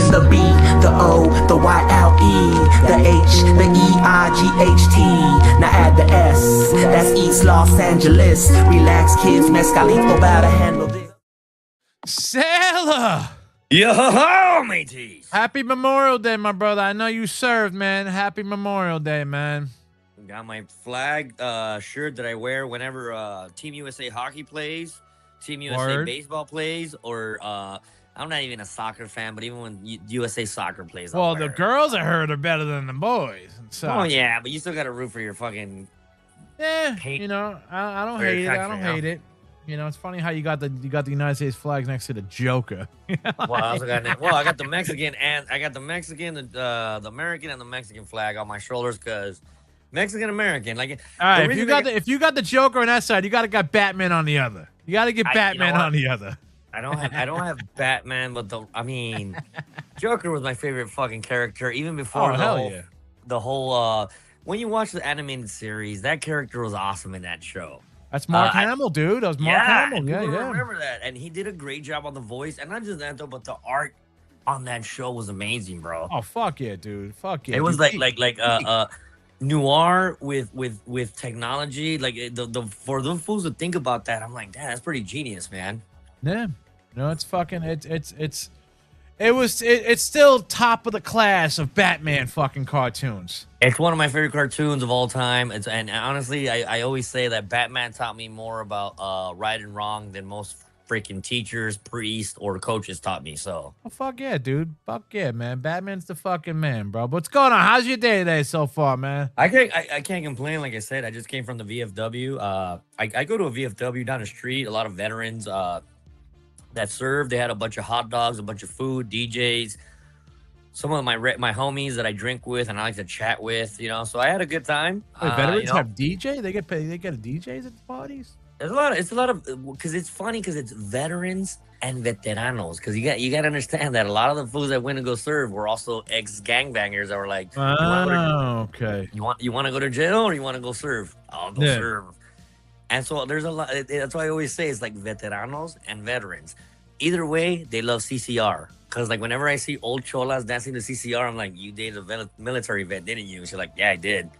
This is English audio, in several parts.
the B, the O, the Y-L-E, the H, the E-I-G-H-T. Now add the S, that's East Los Angeles. Relax, kids, mezcalito about to handle this. Sailor! Yo, mateys! Happy Memorial Day, my brother. I know you served, man. Happy Memorial Day, man. Got my flag shirt that I wear whenever Team USA hockey plays, Team USA baseball plays, or I'm not even a soccer fan, but even when USA soccer plays, well, the girls I heard are better than the boys. Oh yeah, but you still got to root for your fucking. Yeah, you know, I don't hate it. I don't hate it. You know, it's funny how you got the United States flags next to the Joker. Well, I also got I got the Mexican and I got the Mexican, the American and the Mexican flag on my shoulders because Mexican American. Like, all right, if you got the Joker on that side, you got to get Batman on the other. You got to get Batman on the other. I don't have Batman, but Joker was my favorite fucking character even before the whole when you watch the animated series, that character was awesome in that show. That's Mark Hamill, dude. That was Mark Hamill. Yeah, I remember that. And he did a great job on the voice. And not just that, though, but the art on that show was amazing, bro. Oh, fuck yeah, dude. Fuck yeah. It was like noir with technology. Like, for those fools to think about that, I'm like, damn, that's pretty genius, man. Yeah. No, it's fucking, it's still top of the class of Batman fucking cartoons. It's one of my favorite cartoons of all time. And honestly, I always say that Batman taught me more about right and wrong than most freaking teachers, priests, or coaches taught me. So, oh, fuck yeah, dude. Fuck yeah, man. Batman's the fucking man, bro. What's going on? How's your day today so far, man? I can't complain. Like I said, I just came from the VFW. I go to a VFW down the street. A lot of veterans that served. They had a bunch of hot dogs, a bunch of food, DJs. Some of my homies that I drink with and I like to chat with, you know. So I had a good time. Wait, veterans have DJ? They get paid. They get DJs at the parties. It's a lot of because it's funny because it's veterans and veteranos. Because you got to understand that a lot of the fools that went to go serve were also ex gangbangers that were like, okay, you want to go to jail or you want to go serve? I'll go serve. And so there's a lot. That's why I always say it's like veteranos and veterans. Either way, they love CCR. Because, like, whenever I see old cholas dancing to CCR, I'm like, you dated a military vet, didn't you? She's like, yeah, I did.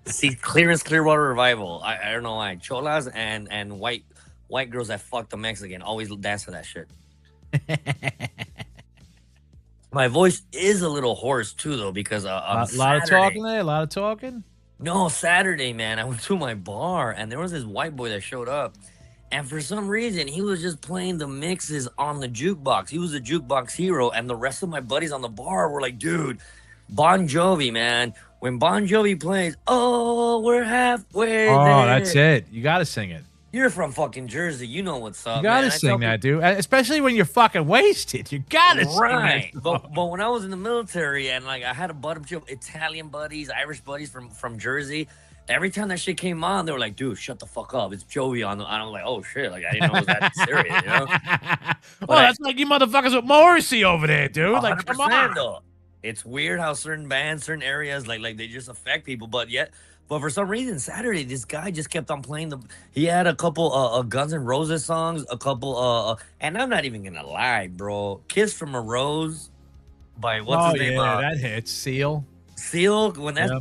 See, Clearwater Revival. I don't know why. Cholas and white girls that fuck the Mexican always dance to that shit. My voice is a little hoarse, too, though, because a lot of talking there? A lot of talking? No, Saturday, man. I went to my bar, and there was this white boy that showed up. And for some reason, he was just playing the mixes on the jukebox. He was a jukebox hero. And the rest of my buddies on the bar were like, dude, Bon Jovi, man. When Bon Jovi plays, oh, we're halfway there. Oh, that's it. You got to sing it. You're from fucking Jersey. You know what's up, You got to sing that, dude. Especially when you're fucking wasted. You got to sing that. But when I was in the military and, like, I had a bunch of Italian buddies, Irish buddies from Jersey, every time that shit came on, they were like, dude, shut the fuck up. It's Joey on. I'm like, oh, shit. Like, I didn't know it was that serious, you know? Well, that's like you motherfuckers with Morrissey over there, dude. Like, come on. Though. It's weird how certain bands, certain areas, like they just affect people. But for some reason, Saturday, this guy just kept on playing he had a couple Guns N' Roses songs, a couple, and I'm not even going to lie, bro. Kiss from a Rose by what's his name? Yeah, that hits. Seal, when that's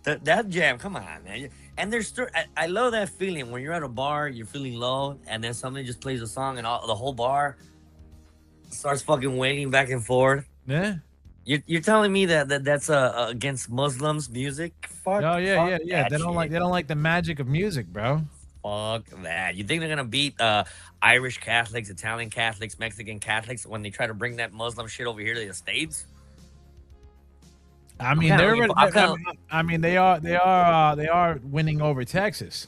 that jam, come on, man. And there's I love that feeling when you're at a bar, you're feeling low, and then somebody just plays a song, and the whole bar starts fucking waiting back and forth. Yeah, you're telling me that's against Muslims music? Fuck. Oh yeah. They don't like the magic of music, bro. Fuck that. You think they're gonna beat Irish Catholics, Italian Catholics, Mexican Catholics when they try to bring that Muslim shit over here to the States? I mean, they are winning over Texas.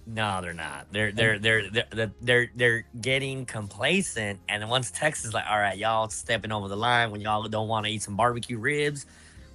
No, they're not. They're getting complacent, and then once Texas is like, all right, y'all stepping over the line when y'all don't want to eat some barbecue ribs,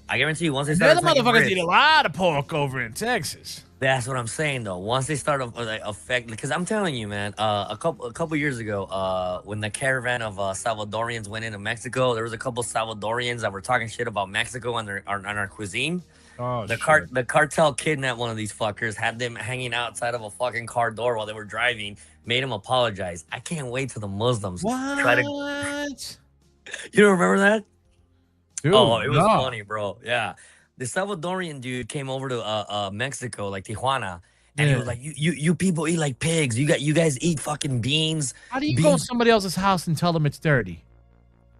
I guarantee you, once they start, the motherfuckers eat a lot of pork over in Texas. That's what I'm saying, though. Once they start affect, because I'm telling you, man, a couple years ago, when the caravan of Salvadorians went into Mexico, there was a couple Salvadorians that were talking shit about Mexico and our cuisine. Oh, The cartel kidnapped one of these fuckers, had them hanging outside of a fucking car door while they were driving, made him apologize. I can't wait till the Muslims try to. You don't remember that? Dude, Oh, it was no. funny, bro. Yeah. The Salvadorian dude came over to Mexico, like Tijuana, and he was like, you people eat like pigs. You guys eat fucking beans. How do you go to somebody else's house and tell them it's dirty?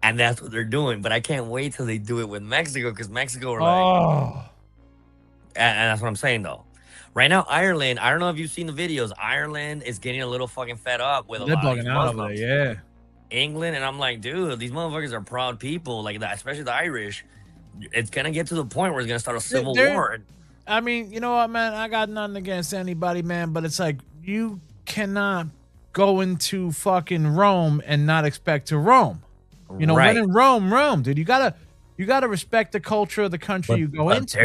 And that's what they're doing. But I can't wait till they do it with Mexico, because Mexico are like, and that's what I'm saying though. Right now, Ireland, I don't know if you've seen the videos. Ireland is getting a little fucking fed up with a lot of these Muslims. Yeah. England, and I'm like, dude, these motherfuckers are proud people, like that, especially the Irish. It's gonna get to the point where it's gonna start a civil war. I mean, you know what, man? I got nothing against anybody, man, but it's like you cannot go into fucking Rome and not expect to roam. You know, when in Rome, Rome, dude. You gotta respect the culture of the country you go into.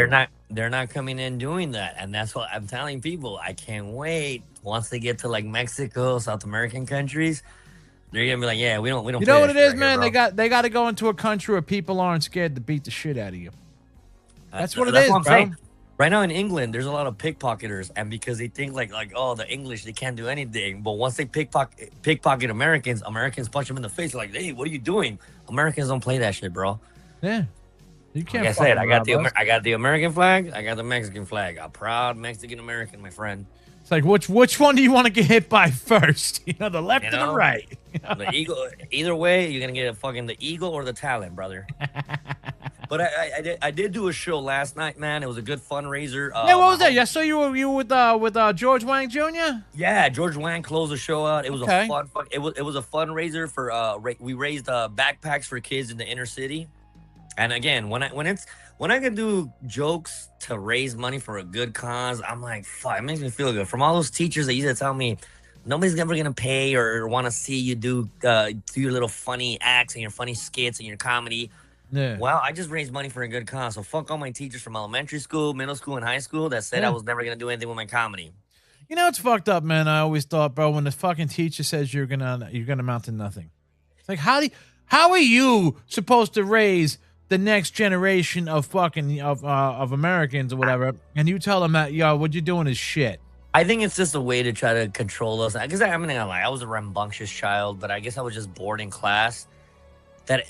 They're not coming in doing that, and that's what I'm telling people. I can't wait once they get to like Mexico, South American countries. They're gonna be like, yeah, we don't. You know what it is, man? They got to go into a country where people aren't scared to beat the shit out of you. That's what it is, bro. Saying. Right now in England, there's a lot of pickpocketers, and because they think like oh, the English, they can't do anything. But once they pickpocket Americans punch them in the face. Like, hey, what are you doing? Americans don't play that shit, bro. Yeah, you can't. Like I said, I got the American flag, I got the Mexican flag. I'm proud Mexican American, my friend. It's like which one do you want to get hit by first? You know, the left or the right. The eagle. Either way, you're gonna get the eagle or the talent, brother. But I did do a show last night, man. It was a good fundraiser. Yeah, what was that? I saw you were with George Wang Jr. Yeah, George Wang closed the show out. It was a fun. It was a fundraiser for we raised backpacks for kids in the inner city. And again, when I can do jokes to raise money for a good cause, I'm like, fuck, it makes me feel good. From all those teachers that used to tell me, nobody's ever gonna pay or want to see you do your little funny acts and your funny skits and your comedy. Yeah. Well, I just raised money for a good cause. So fuck all my teachers from elementary school, middle school, and high school that said I was never gonna do anything with my comedy. You know, it's fucked up, man. I always thought, bro, when the fucking teacher says you're gonna amount to nothing. It's like, how are you supposed to raise the next generation of fucking of Americans or whatever, and you tell them that, yo, what you're doing is shit? I think it's just a way to try to control us. Because I'm not gonna lie, I was a rambunctious child, but I guess I was just bored in class. That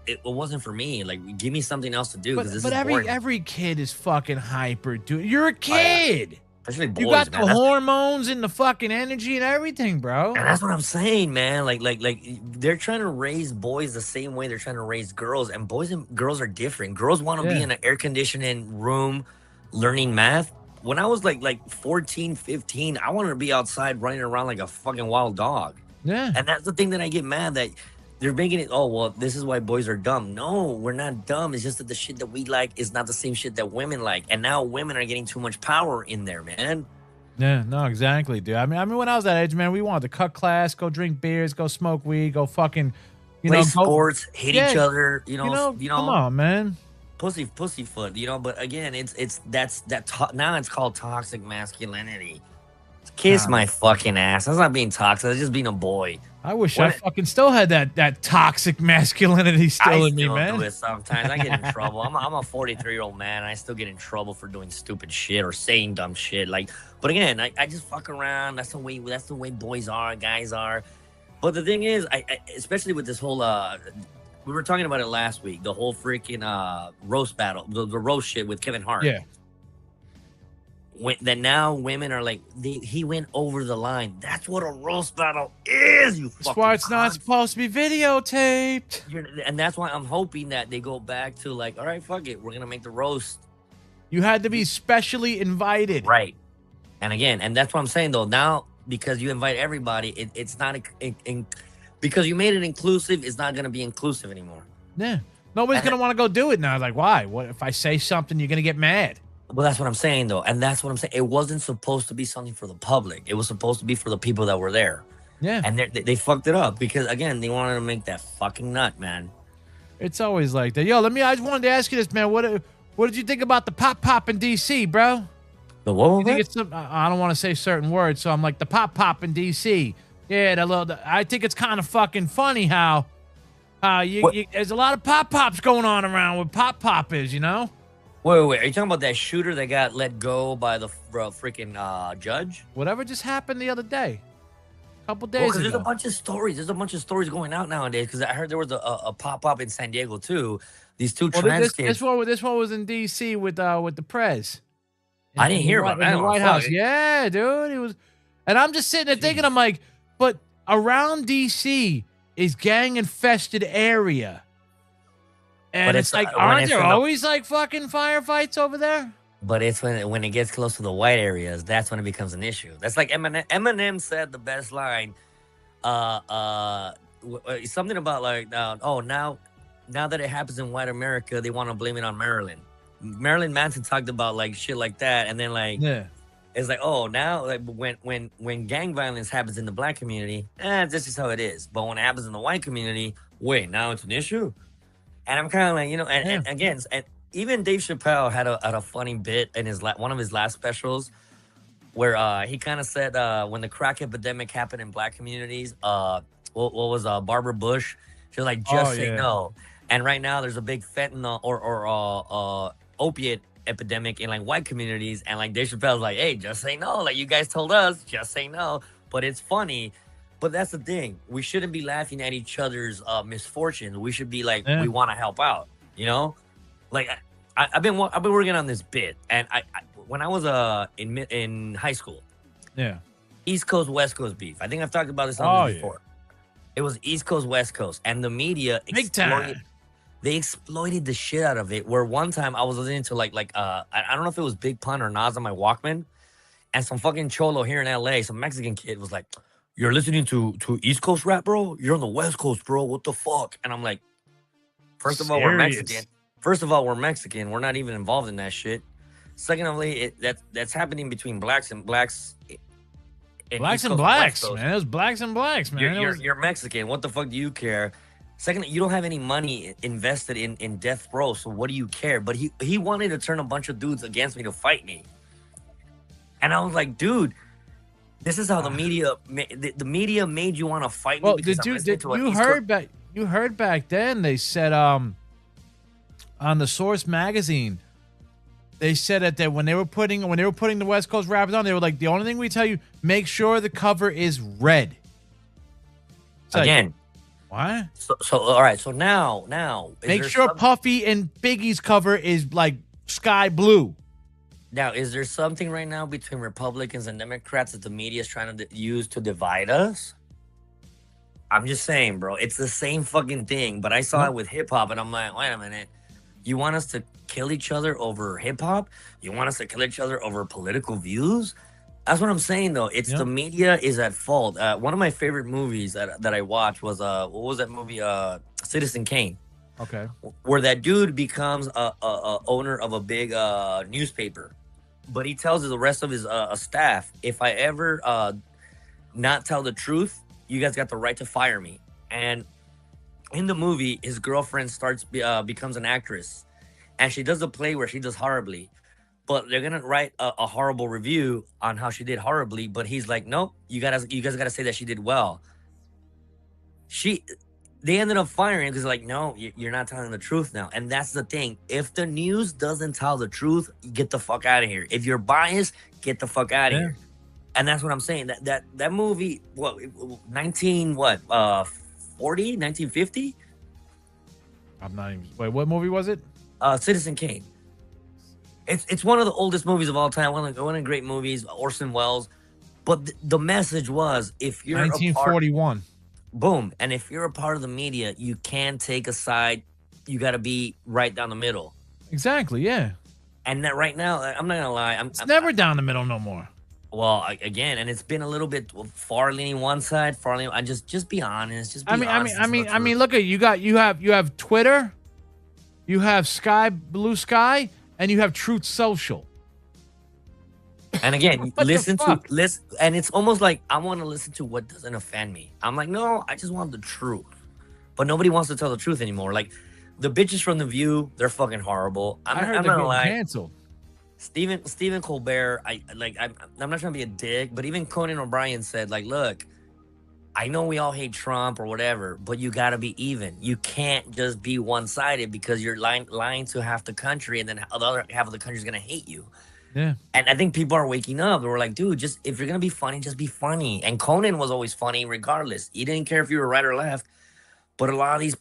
it wasn't for me. Like, give me something else to do. But every kid is fucking hyper, dude. You're a kid. Especially boys, you got the hormones and the fucking energy and everything, bro. And that's what I'm saying, man. Like they're trying to raise boys the same way they're trying to raise girls, and boys and girls are different. Girls want to be in an air conditioning room learning math. When I was like 14, 15, I wanted to be outside running around like a fucking wild dog. Yeah. And that's the thing that I get mad that they're making it, oh, well, this is why boys are dumb. No, we're not dumb. It's just that the shit that we like is not the same shit that women like. And now women are getting too much power in there, man. Yeah, no, exactly, dude. I mean, when I was that age, man, we wanted to cut class, go drink beers, go smoke weed, go fucking, play sports, hit each other, you know. Come on, man. Pussyfoot, you know. But again, now it's called toxic masculinity. Kiss my fucking ass. That's not being toxic. That's just being a boy. I wish I fucking still had that toxic masculinity still in me, man. I still do it sometimes. I get in trouble. I'm a 43-year-old man. And I still get in trouble for doing stupid shit or saying dumb shit. Like, but again, I just fuck around. That's the way boys are, guys are. But the thing is, I especially with this whole we were talking about it last week. The whole freaking roast battle, the roast shit with Kevin Hart. Yeah. That now women are like, he went over the line. That's what a roast battle is, you That's why it's not supposed to be videotaped. And that's why I'm hoping that they go back to like, all right, fuck it. We're going to make the roast. You had to be specially invited. Right. And again, and that's what I'm saying, though. Now, because you invite everybody, it's not, because you made it inclusive, it's not going to be inclusive anymore. Yeah. Nobody's going to want to go do it now. Like, why? What if I say something, you're going to get mad? Well, that's what I'm saying, though. And that's what I'm saying. It wasn't supposed to be something for the public. It was supposed to be for the people that were there. Yeah. And they fucked it up because, again, they wanted to make that fucking nut, man. It's always like that. Yo, I just wanted to ask you this, man. What did you think about the pop in D.C., bro? The what? I don't want to say certain words, so I'm like, the pop in D.C. Yeah, I think it's kind of fucking funny how there's a lot of pops going on around with pop is, you know? Wait. Are you talking about that shooter that got let go by the freaking judge? Whatever just happened the other day, a couple Well, days because there's a ago. bunch of stories. There's a bunch of stories going out nowadays. Because I heard there was a pop up in San Diego too. These two Well, trans this kids. one was in D.C. with the Prez I didn't hear about in that the one. White Fuck. House. Yeah, dude, it was. And I'm just sitting there thinking, I'm like, but around D.C. is gang infested area, and But it's like, when aren't it's there in the, always like fucking firefights over there? but it's when it gets close to the white areas, that's when it becomes an issue. That's like Eminem. Eminem said the best line. Something about like, oh, now that it happens in white America, they want to blame it on Maryland. Marilyn Manson talked about like shit like that, and then like Yeah. it's like, oh, now like when gang violence happens in the black community, this is how it is. But when it happens in the white community, wait, now it's an issue. And I'm kind of like, and again, and even Dave Chappelle had a funny bit in his one of his last specials where he kind of said when the crack epidemic happened in black communities, what was Barbara Bush? She was like, just say no. And right now there's a big fentanyl or opiate epidemic in like white communities, and like Dave Chappelle's like, hey, just say no. Like, you guys told us, just say no. But it's funny. But that's the thing. We shouldn't be laughing at each other's misfortunes. We should be like, we want to help out. You know, like I've been working on this bit, and I when I was in high school, East Coast West Coast beef. I think I've talked about this on this before. It was East Coast West Coast, and the media they exploited the shit out of it. Where one time I was listening to like I don't know if it was Big Pun or Nas on my Walkman, and some fucking cholo here in LA, some Mexican kid was like, "You're listening to East Coast rap, bro? You're on the West Coast, bro. What the fuck?" And I'm like, first of all, we're Mexican. First of all, we're Mexican. We're not even involved in that shit. Secondly, that's happening between blacks and blacks. Blacks and blacks, man. It was blacks and blacks, man. You're Mexican. What the fuck do you care? Second, you don't have any money invested in death row, so what do you care? But he wanted to turn a bunch of dudes against me to fight me, and I was like, dude, this is how the media made you want to fight me. Well, because you heard back then they said on the Source magazine, they said that when they were putting the West Coast rappers on, they were like, the only thing we tell you, make sure the cover is red. It's again. What? So all right. So now, make sure Puffy and Biggie's cover is like sky blue. Now, is there something right now between Republicans and Democrats that the media is trying to use to divide us? I'm just saying, bro. It's the same fucking thing. But I saw it with hip hop, and I'm like, wait a minute. You want us to kill each other over hip hop? You want us to kill each other over political views? That's what I'm saying, though. It's the media is at fault. One of my favorite movies that I watched was what was that movie? Citizen Kane. Okay. Where that dude becomes a owner of a big newspaper, but he tells the rest of his staff, if I ever not tell the truth, you guys got the right to fire me. And in the movie, his girlfriend becomes an actress, and she does a play where she does horribly. But they're gonna write a horrible review on how she did horribly. But he's like, nope, you guys gotta say that she did well. They ended up firing because like, no, you're not telling the truth now. And that's the thing. If the news doesn't tell the truth, get the fuck out of here. If you're biased, get the fuck out of here. And that's what I'm saying. That movie, 1950? I'm not even. Wait, what movie was it? Citizen Kane. It's one of the oldest movies of all time. One of the great movies, Orson Welles. But the message was, if you're 1941. Boom. And if you're a part of the media, you can't take a side. You got to be right down the middle. Exactly, yeah. And that right now, I'm not going to lie. It's never down the middle no more. Well, again, and it's been a little bit far leaning one side, far leaning. I just be honest. Just be honest. I mean, look at you have Twitter, you have Blue Sky, and you have Truth Social. And again, listen, and it's almost like I want to listen to what doesn't offend me. I'm like, no, I just want the truth. But nobody wants to tell the truth anymore. Like the bitches from The View, they're fucking horrible. I'm not gonna lie. Canceled. Stephen Colbert, I'm not trying to be a dick, but even Conan O'Brien said, like, look, I know we all hate Trump or whatever, but you got to be even. You can't just be one-sided because you're lying to half the country, and then the other half of the country is gonna hate you. Yeah. And I think people are waking up. They were like, dude, just if you're gonna be funny, just be funny. And Conan was always funny, regardless. He didn't care if you were right or left. But a lot of these,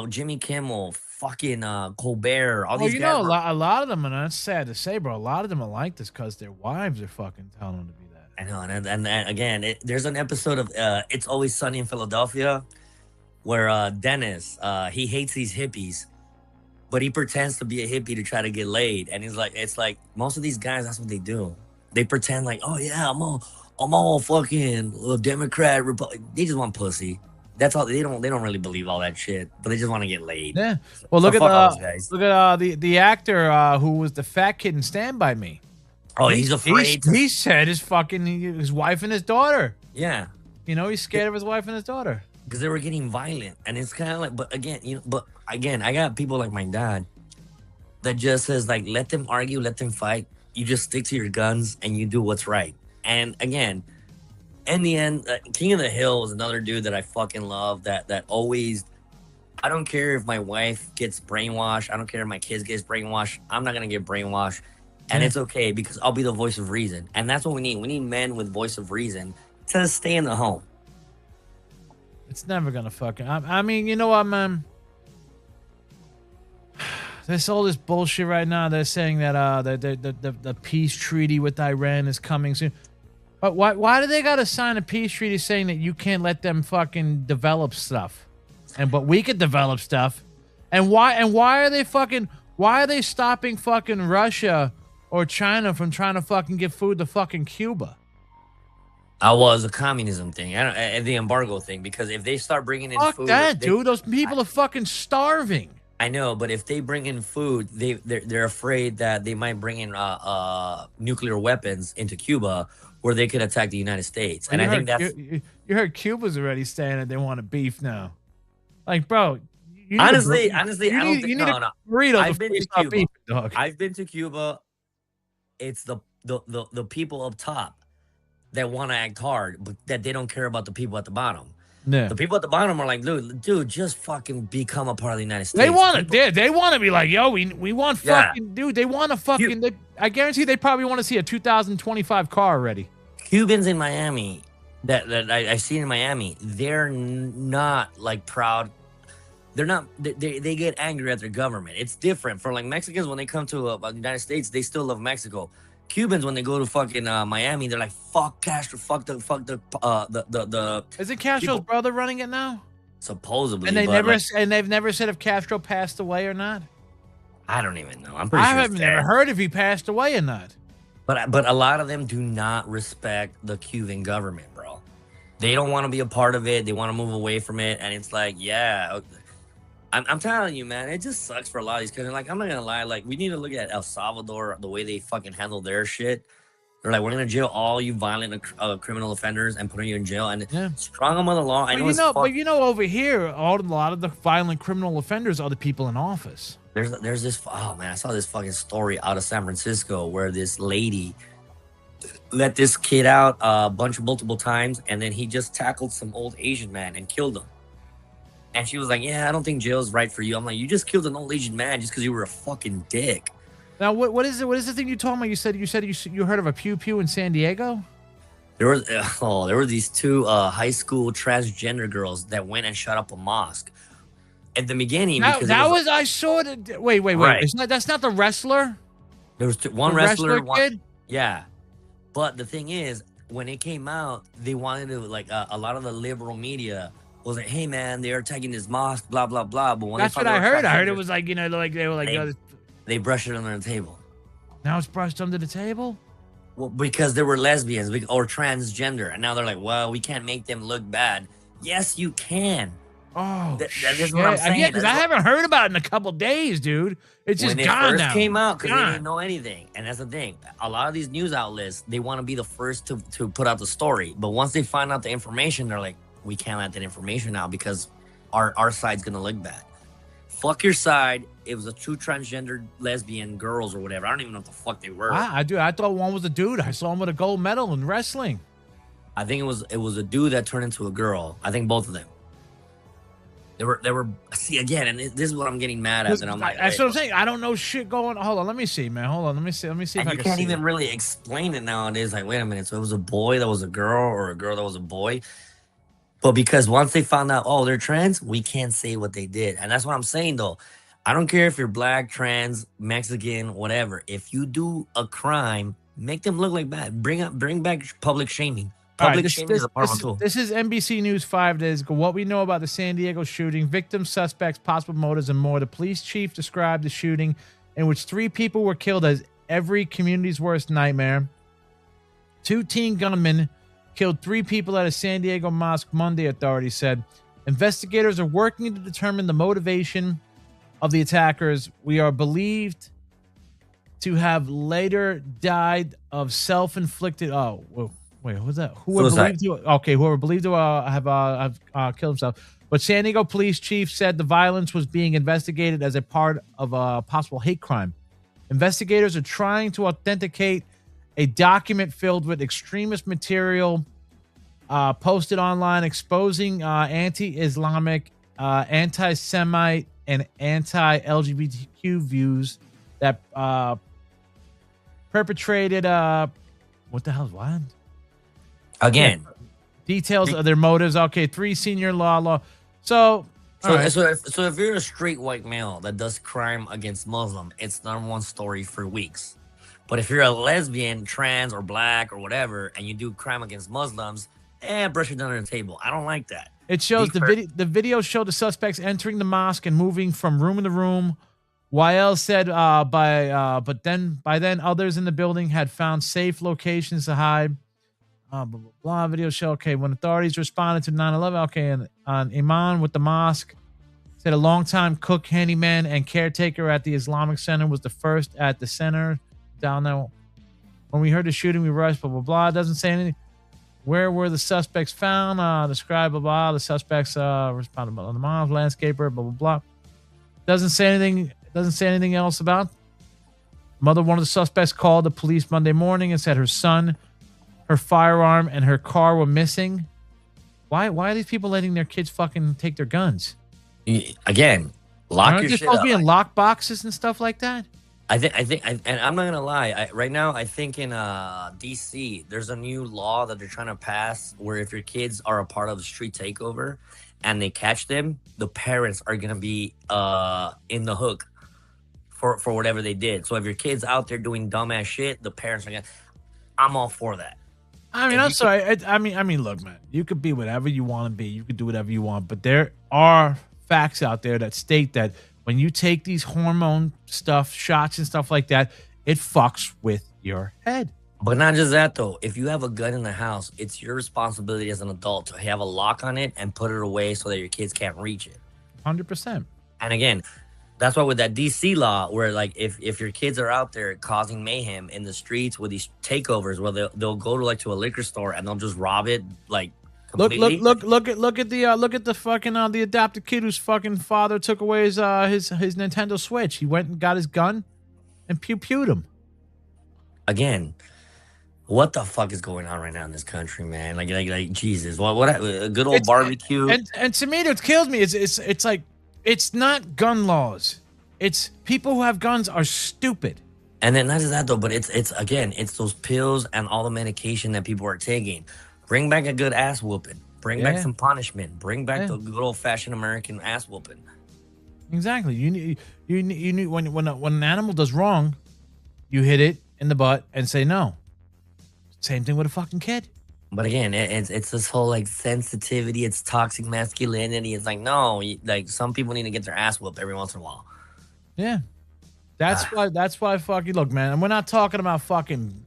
Jimmy Kimmel, fucking Colbert, all Well, these you guys know, were. a lot of them, and that's sad to say, bro. A lot of them are like this because their wives are fucking telling them to be that. I know, and again, there's an episode of It's Always Sunny in Philadelphia where Dennis, he hates these hippies, but he pretends to be a hippie to try to get laid. And he's like, it's like most of these guys, that's what they do. They pretend like, oh yeah, I'm all fucking Democrat, Republican. They just want pussy. That's all. They don't really believe all that shit, but they just want to get laid. Yeah. Well, So look fuck all at those guys. the actor who was the fat kid in Stand by Me. Oh, he's afraid. He said his wife and his daughter. Yeah, You know, he's scared of his wife and his daughter. because they were getting violent, and it's kind of like. But again, I got people like my dad that just says like, let them argue, let them fight. You just stick to your guns and you do what's right. And again, in the end, King of the Hill is another dude that I fucking love. That always. I don't care if my wife gets brainwashed. I don't care if my kids gets brainwashed. I'm not gonna get brainwashed. And it's okay because I'll be the voice of reason. And that's what we need. We need men with voice of reason to stay in the home. It's never gonna fucking. I mean, you know what, man? There's all this bullshit right now. They're saying that the peace treaty with Iran is coming soon. But why do they gotta sign a peace treaty saying that you can't let them fucking develop stuff, but we could develop stuff? And why are they stopping fucking Russia or China from trying to fucking get food to fucking Cuba? I was a communism thing, the embargo thing, because if they start bringing in Fuck food, that, dude. Those people are fucking starving. I know, but if they bring in food, they're afraid that they might bring in nuclear weapons into Cuba, where they could attack the United States. And I think that's you heard Cuba's already saying that they want a beef now. Like, bro, honestly, I don't think. No. Burrito I've before been you to start Cuba. beefing, dog. I've been to Cuba. It's the people up top that want to act hard, but that they don't care about the people at the bottom. Yeah. The people at the bottom are like, dude, just fucking become a part of the United States. They want to. They want to be like, yo, we want Yeah. fucking, dude. They want to fucking. I guarantee they probably want to see a 2025 car already. Cubans in Miami that I seen in Miami, they're not like proud. They're not. They get angry at their government. It's different for like Mexicans when they come to the United States, they still love Mexico. Cubans when they go to fucking Miami, they're like, fuck Castro, fuck the Isn't Castro's people- brother running it now? supposedly. And they but, never like, and they've never said if Castro passed away or not. I don't even know. I'm pretty I sure. have never heard if he passed away or not. But a lot of them do not respect the Cuban government, bro. They don't want to be a part of it. They want to move away from it. And it's like, yeah, I'm telling you, man, it just sucks for a lot of these countries. Like, I'm not gonna lie, like, we need to look at El Salvador, the way they fucking handle their shit. They're like, we're gonna jail all you violent criminal offenders and put you in jail and strong them on the law. I know, But you know, over here, a lot of the violent criminal offenders are the people in office. There's this. Oh man, I saw this fucking story out of San Francisco where this lady let this kid out multiple times, and then he just tackled some old Asian man and killed him. And she was like, "Yeah, I don't think jail's right for you." I'm like, "You just killed an old Asian man just because you were a fucking dick." Now, what is it? What is the thing you told me? You said you heard of a pew pew in San Diego? There were these two high school transgender girls that went and shut up a mosque. At the beginning, because I saw it. Wait. Right. That's not the wrestler. There was one The wrestler, kid. yeah. But the thing is, when it came out, they wanted to like a lot of the liberal media was like, "Hey man, they're attacking this mosque, blah blah blah." But when That's what I heard. I heard it was like, you know, like they were like, they brushed it under the table. now it's brushed under the table. Well, because they were lesbians or transgender, and now they're like, "Well, we can't make them look bad." Yes, you can. Oh, That is what I'm saying. Yeah, because I haven't heard about it in a couple days, dude. It's just when gone it first now. came out, because they Gone. didn't know anything, and that's the thing. A lot of these news outlets, they want to be the first to put out the story, but once they find out the information, they're like, "We can't let that information out because our side's gonna look bad." Fuck your side. It was a two transgender lesbian girls or whatever. I don't even know what the fuck they were. I thought one was a dude. I saw him with a gold medal in wrestling. I think it was a dude that turned into a girl. I think both of them. They were see again, and this is what I'm getting mad at. And I'm like, that's what I'm saying. I don't know shit going. Hold on, let me see, man. Hold on, let me see. Let me see if and I you can can't see even it. really explain it nowadays. Like, wait a minute, so it was a boy that was a girl, or a girl that was a boy. But because once they found out, oh, they're trans, we can't say what they did, and that's what I'm saying though. I don't care if you're black, trans, Mexican, whatever. If you do a crime, make them look like that. Bring back public shaming. All right, Public shaming is a powerful tool. this is NBC News 5 days ago. What we know about the San Diego shooting, victims, suspects, possible motives, and more. The police chief described the shooting in which 3 people were killed as every community's worst nightmare. 2 teen gunmen killed 3 people at a San Diego mosque Monday, authorities said. Investigators are working to determine the motivation of the attackers. We are believed to have later died of self-inflicted. Oh, whoa. Wait, who's that? Who were believed to? Okay, who were believed to have killed himself. But San Diego police chief said the violence was being investigated as a part of a possible hate crime. Investigators are trying to authenticate a document filled with extremist material posted online exposing anti-Islamic, anti-Semite, and anti-LGBTQ views that perpetrated. What the hell? What? Again, details of their motives. Okay, 3 senior law. So if you're a straight white male that does crime against Muslim, it's #1 story for weeks. But if you're a lesbian, trans, or black, or whatever, and you do crime against Muslims, brush it under the table. I don't like that. It shows the video showed the suspects entering the mosque and moving from room to room. Wael said but then by then others in the building had found safe locations to hide. Blah, blah, blah. Video show. Okay, when authorities responded to 9/11, okay, and Iman with the mosque said a longtime cook, handyman, and caretaker at the Islamic Center was the first at the center. Down there, when we heard the shooting, we rushed. Blah blah blah. Doesn't say anything. Where were the suspects found? Describe blah blah. The suspects responded on the mosque, landscaper. Blah blah blah. Doesn't say anything. Doesn't say anything else about. Mother, one of the suspects called the police Monday morning and said her son, her firearm, and her car were missing. Why are these people letting their kids fucking take their guns? Again, lock Aren't your they shit supposed up. to be in lock boxes and stuff like that? I think, and I'm not gonna lie. Right now, I think in DC, there's a new law that they're trying to pass where if your kids are a part of a street takeover and they catch them, the parents are gonna be in the hook for whatever they did. So if your kid's out there doing dumbass shit, the parents are gonna. I'm all for that. I mean, I'm sorry. I mean, look, man. You could be whatever you want to be. You could do whatever you want, but there are facts out there that state that when you take these hormone stuff, shots and stuff like that, it fucks with your head. But not just that, though. If you have a gun in the house, it's your responsibility as an adult to have a lock on it and put it away so that your kids can't reach it. 100%. And again, that's why with that DC law, where like if your kids are out there causing mayhem in the streets with these takeovers, where they'll go to a liquor store and they'll just rob it like. Completely. Look at the fucking the adopted kid whose fucking father took away his Nintendo Switch. He went and got his gun and pewed him. Again, what the fuck is going on right now in this country, man? Like Jesus, what a good old barbecue. And to me, what kills me is it's like it's not gun laws. It's people who have guns are stupid. And then not just that though, but it's those pills and all the medication that people are taking. Bring back a good ass whooping. Bring back some punishment. Bring back the good old fashioned American ass whooping. Exactly. You need when an animal does wrong, you hit it in the butt and say no. Same thing with a fucking kid. But again, it's this whole like sensitivity. It's toxic masculinity. It's like no, like some people need to get their ass whooped every once in a while. Yeah, that's why fucking look, man. And we're not talking about fucking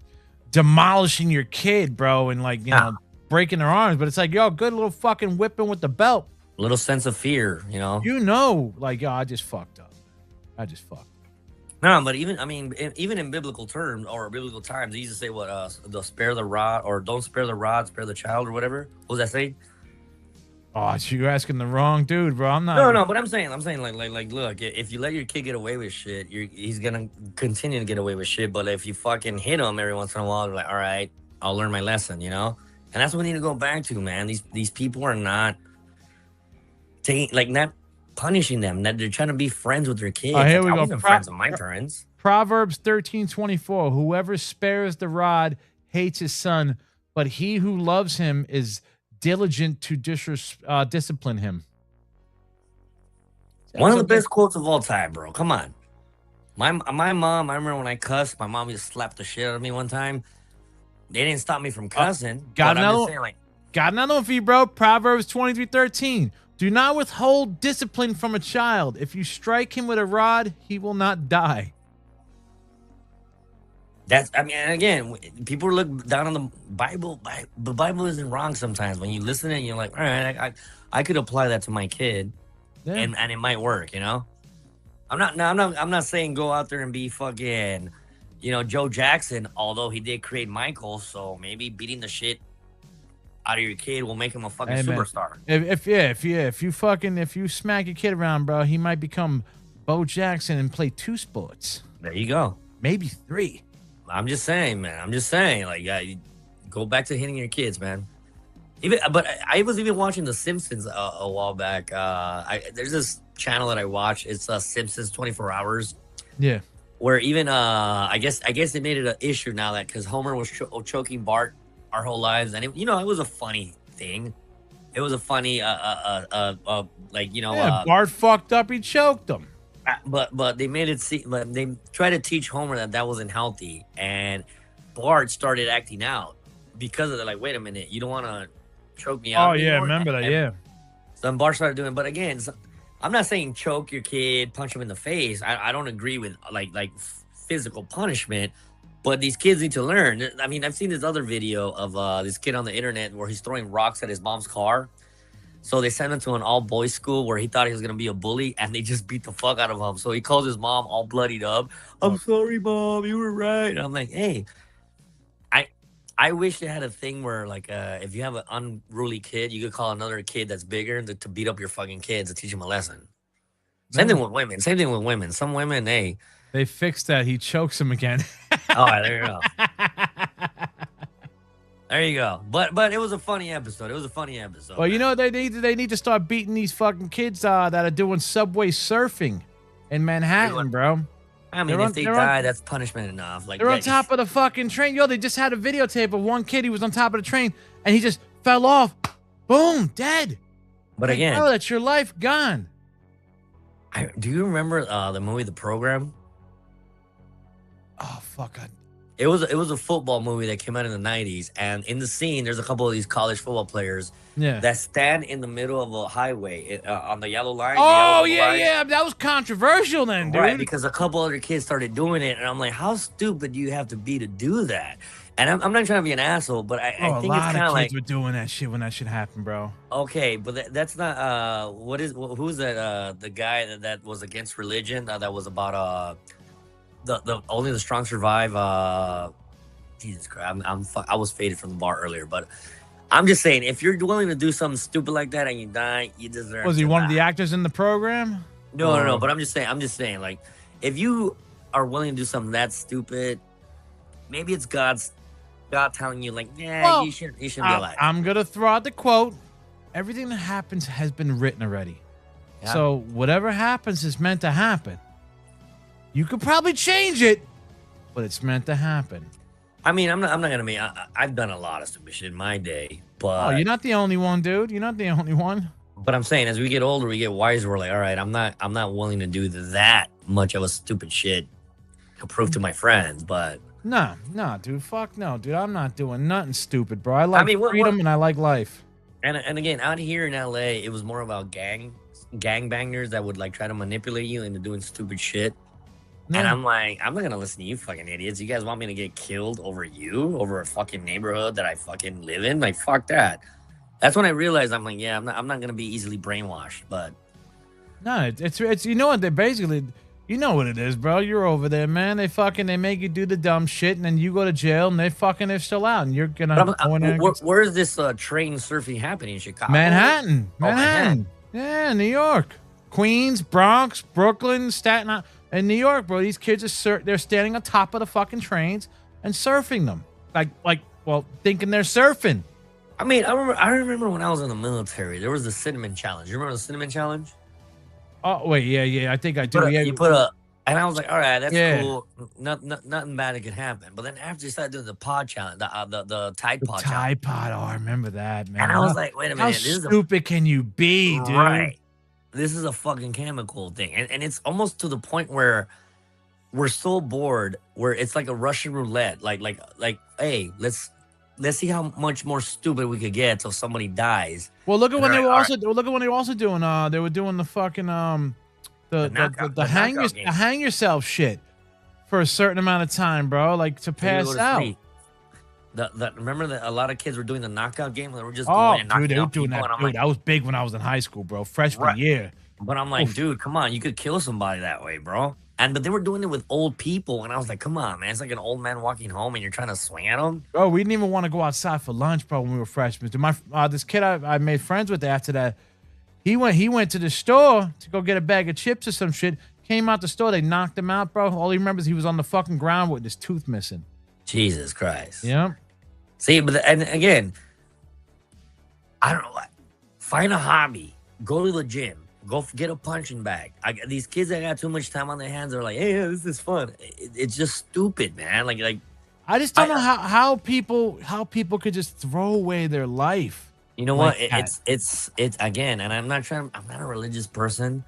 demolishing your kid, bro, and like you know breaking their arms. But it's like yo, good little fucking whipping with the belt. A little sense of fear, you know. Like yo, I just fucked up. No, but even in biblical terms or biblical times, they used to say what they'll spare the rod or don't spare the rod, spare the child or whatever. What was that saying? Oh, you're asking the wrong dude, bro. I'm not. No, but I'm saying like look, if you let your kid get away with shit, he's gonna continue to get away with shit. But if you fucking hit him every once in a while, you're like, all right, I'll learn my lesson, you know. And that's what we need to go back to, man. These people are not taking, like, not punishing them. That they're trying to be friends with their kids. Here Like, we I go. wasn't friends with my parents. Proverbs 13:24. Whoever spares the rod hates his son, but he who loves him is diligent to discipline him. One of the best quotes of all time, bro. Come on. My mom, I remember when I cussed, my mom just slapped the shit out of me one time. They didn't stop me from cussing. Got but I'm just saying, like, another one for you, bro. Proverbs 23:13. Do not withhold discipline from a child. If you strike him with a rod, he will not die. that's, I mean, and again, people look down on the Bible. The Bible isn't wrong sometimes. When you listen to it, you're like, all right, I could apply that to my kid, Yeah. and it might work, you know? I'm not saying go out there and be fucking, Joe Jackson, although he did create Michael, so maybe beating the shit out of your kid will make him a fucking superstar. If you smack your kid around, bro, he might become Bo Jackson and play 2 sports. There you go. Maybe 3. I'm just saying, man. I'm just saying, like, you go back to hitting your kids, man. But I was even watching The Simpsons a while back. There's this channel that I watch. It's Simpsons 24 Hours. Yeah. Where even I guess they made it an issue now that because Homer was choking Bart our whole lives, and it was a funny thing. It was a funny Bart fucked up. He choked him. But they made it but they tried to teach Homer that wasn't healthy, and Bart started acting out because of that. Like, wait a minute, you don't want to choke me out. Oh yeah, remember that? Yeah. So Bart started doing, but again, I'm not saying choke your kid, punch him in the face. I don't agree with like physical punishment, but these kids need to learn. I mean, I've seen this other video of this kid on the internet where he's throwing rocks at his mom's car. So they sent him to an all-boys school where he thought he was going to be a bully, and they just beat the fuck out of him. So he calls his mom all bloodied up. I'm sorry, Mom. You were right. And I'm like, hey, I wish they had a thing where, like, if you have an unruly kid, you could call another kid that's bigger to beat up your fucking kids to teach them a lesson. Same thing with women. Some women, they fixed that. He chokes him again. Oh, there you go. There you go. But it was a funny episode. Well, they need to start beating these fucking kids that are doing subway surfing in Manhattan, bro. I mean, if they die, that's punishment enough. Like, they're on top of the fucking train. Yo, they just had a videotape of one kid. He was on top of the train, and he just fell off. Boom, dead. But again, oh, that's your life gone. Do you remember the movie The Program? Oh, fuck. It was a football movie that came out in the 90s, and in the scene, there's a couple of these college football players that stand in the middle of a highway on the yellow line. Oh, yeah. That was controversial then, dude. Right, because a couple other kids started doing it, and I'm like, how stupid do you have to be to do that? And I'm not trying to be an asshole, but I think it's kind of like... kids were doing that shit when that shit happened, bro. Okay, but that's not... who's that? The guy that was against religion, that was about... The only the strong survive. Jesus Christ, I was faded from the bar earlier, but I'm just saying, if you're willing to do something stupid like that and you die, you deserve. Was he one of the actors in the program? No. But I'm just saying, like, if you are willing to do something that stupid, maybe it's God telling you, like, you shouldn't be alive. I'm gonna throw out the quote: "Everything that happens has been written already, so whatever happens is meant to happen." You could probably change it, but it's meant to happen. I mean, I'm not gonna be. I've done a lot of stupid shit in my day, but you're not the only one, dude. You're not the only one. But I'm saying, as we get older, we get wiser. We're like, all right, I'm not willing to do that much of a stupid shit to prove to my friends. But no, dude. Fuck no, dude. I'm not doing nothing stupid, bro. I like freedom and I like life. And again, out here in LA, it was more about gangbangers that would like try to manipulate you into doing stupid shit. And I'm like, I'm not gonna listen to you fucking idiots. You guys want me to get killed over a fucking neighborhood that I fucking live in? Like, fuck that. That's when I realized, I'm like, I'm not gonna be easily brainwashed. But no, it's you know what they basically, you know what it is, bro. You're over there, man. They make you do the dumb shit, and then you go to jail, and they're still out, and you're gonna. Where is this train surfing happening in Chicago? Manhattan. Yeah, New York, Queens, Bronx, Brooklyn, Staten Island. In New York, bro, these kids they're standing on top of the fucking trains and surfing them, like, thinking they're surfing. I mean, I remember when I was in the military, there was the cinnamon challenge. You remember the cinnamon challenge? Oh wait, yeah. I think I do. Yeah, You put a, and I was like, all right, that's yeah. cool. Nothing bad that could happen. But then after you started doing the pod challenge, the Tide The Pod challenge, Tide Pod. Oh, I remember that, and man. I was like, wait a How minute, this is a stupid can you be, dude? right. This is a fucking chemical thing, and it's almost to the point where we're so bored, where it's like a Russian roulette. Like, hey, let's see how much more stupid we could get till somebody dies. Well, look at And when they're they like, were all right, also look at when they were also doing. They were doing the fucking the knockout game. hang yourself shit for a certain amount of time, bro. Like to So you go pass to out. sleep. Remember that a lot of kids were doing the knockout game. They were just Oh, going and dude, knocking they were out doing people, that. and I'm Dude, like, that was big when I was in high school, bro. Freshman right. year. But I'm like, Oof. dude, come on, you could kill somebody that way, bro. But they were doing it with old people, and I was like, come on, man, it's like an old man walking home, and you're trying to swing at him. Bro, we didn't even want to go outside for lunch, bro, when we were freshmen. Dude, this kid I made friends with after that, he went to the store to go get a bag of chips or some shit. Came out the store, they knocked him out, bro. All he remembers he was on the fucking ground with his tooth missing. Jesus Christ. Yeah. See, and again, I don't know. Find a hobby. Go to the gym. Go get a punching bag. These kids that got too much time on their hands are like, hey, yeah, this is fun. It's just stupid, man. Like I just don't know how people could just throw away their life. you know like what? that. It's again, and I'm not a religious person,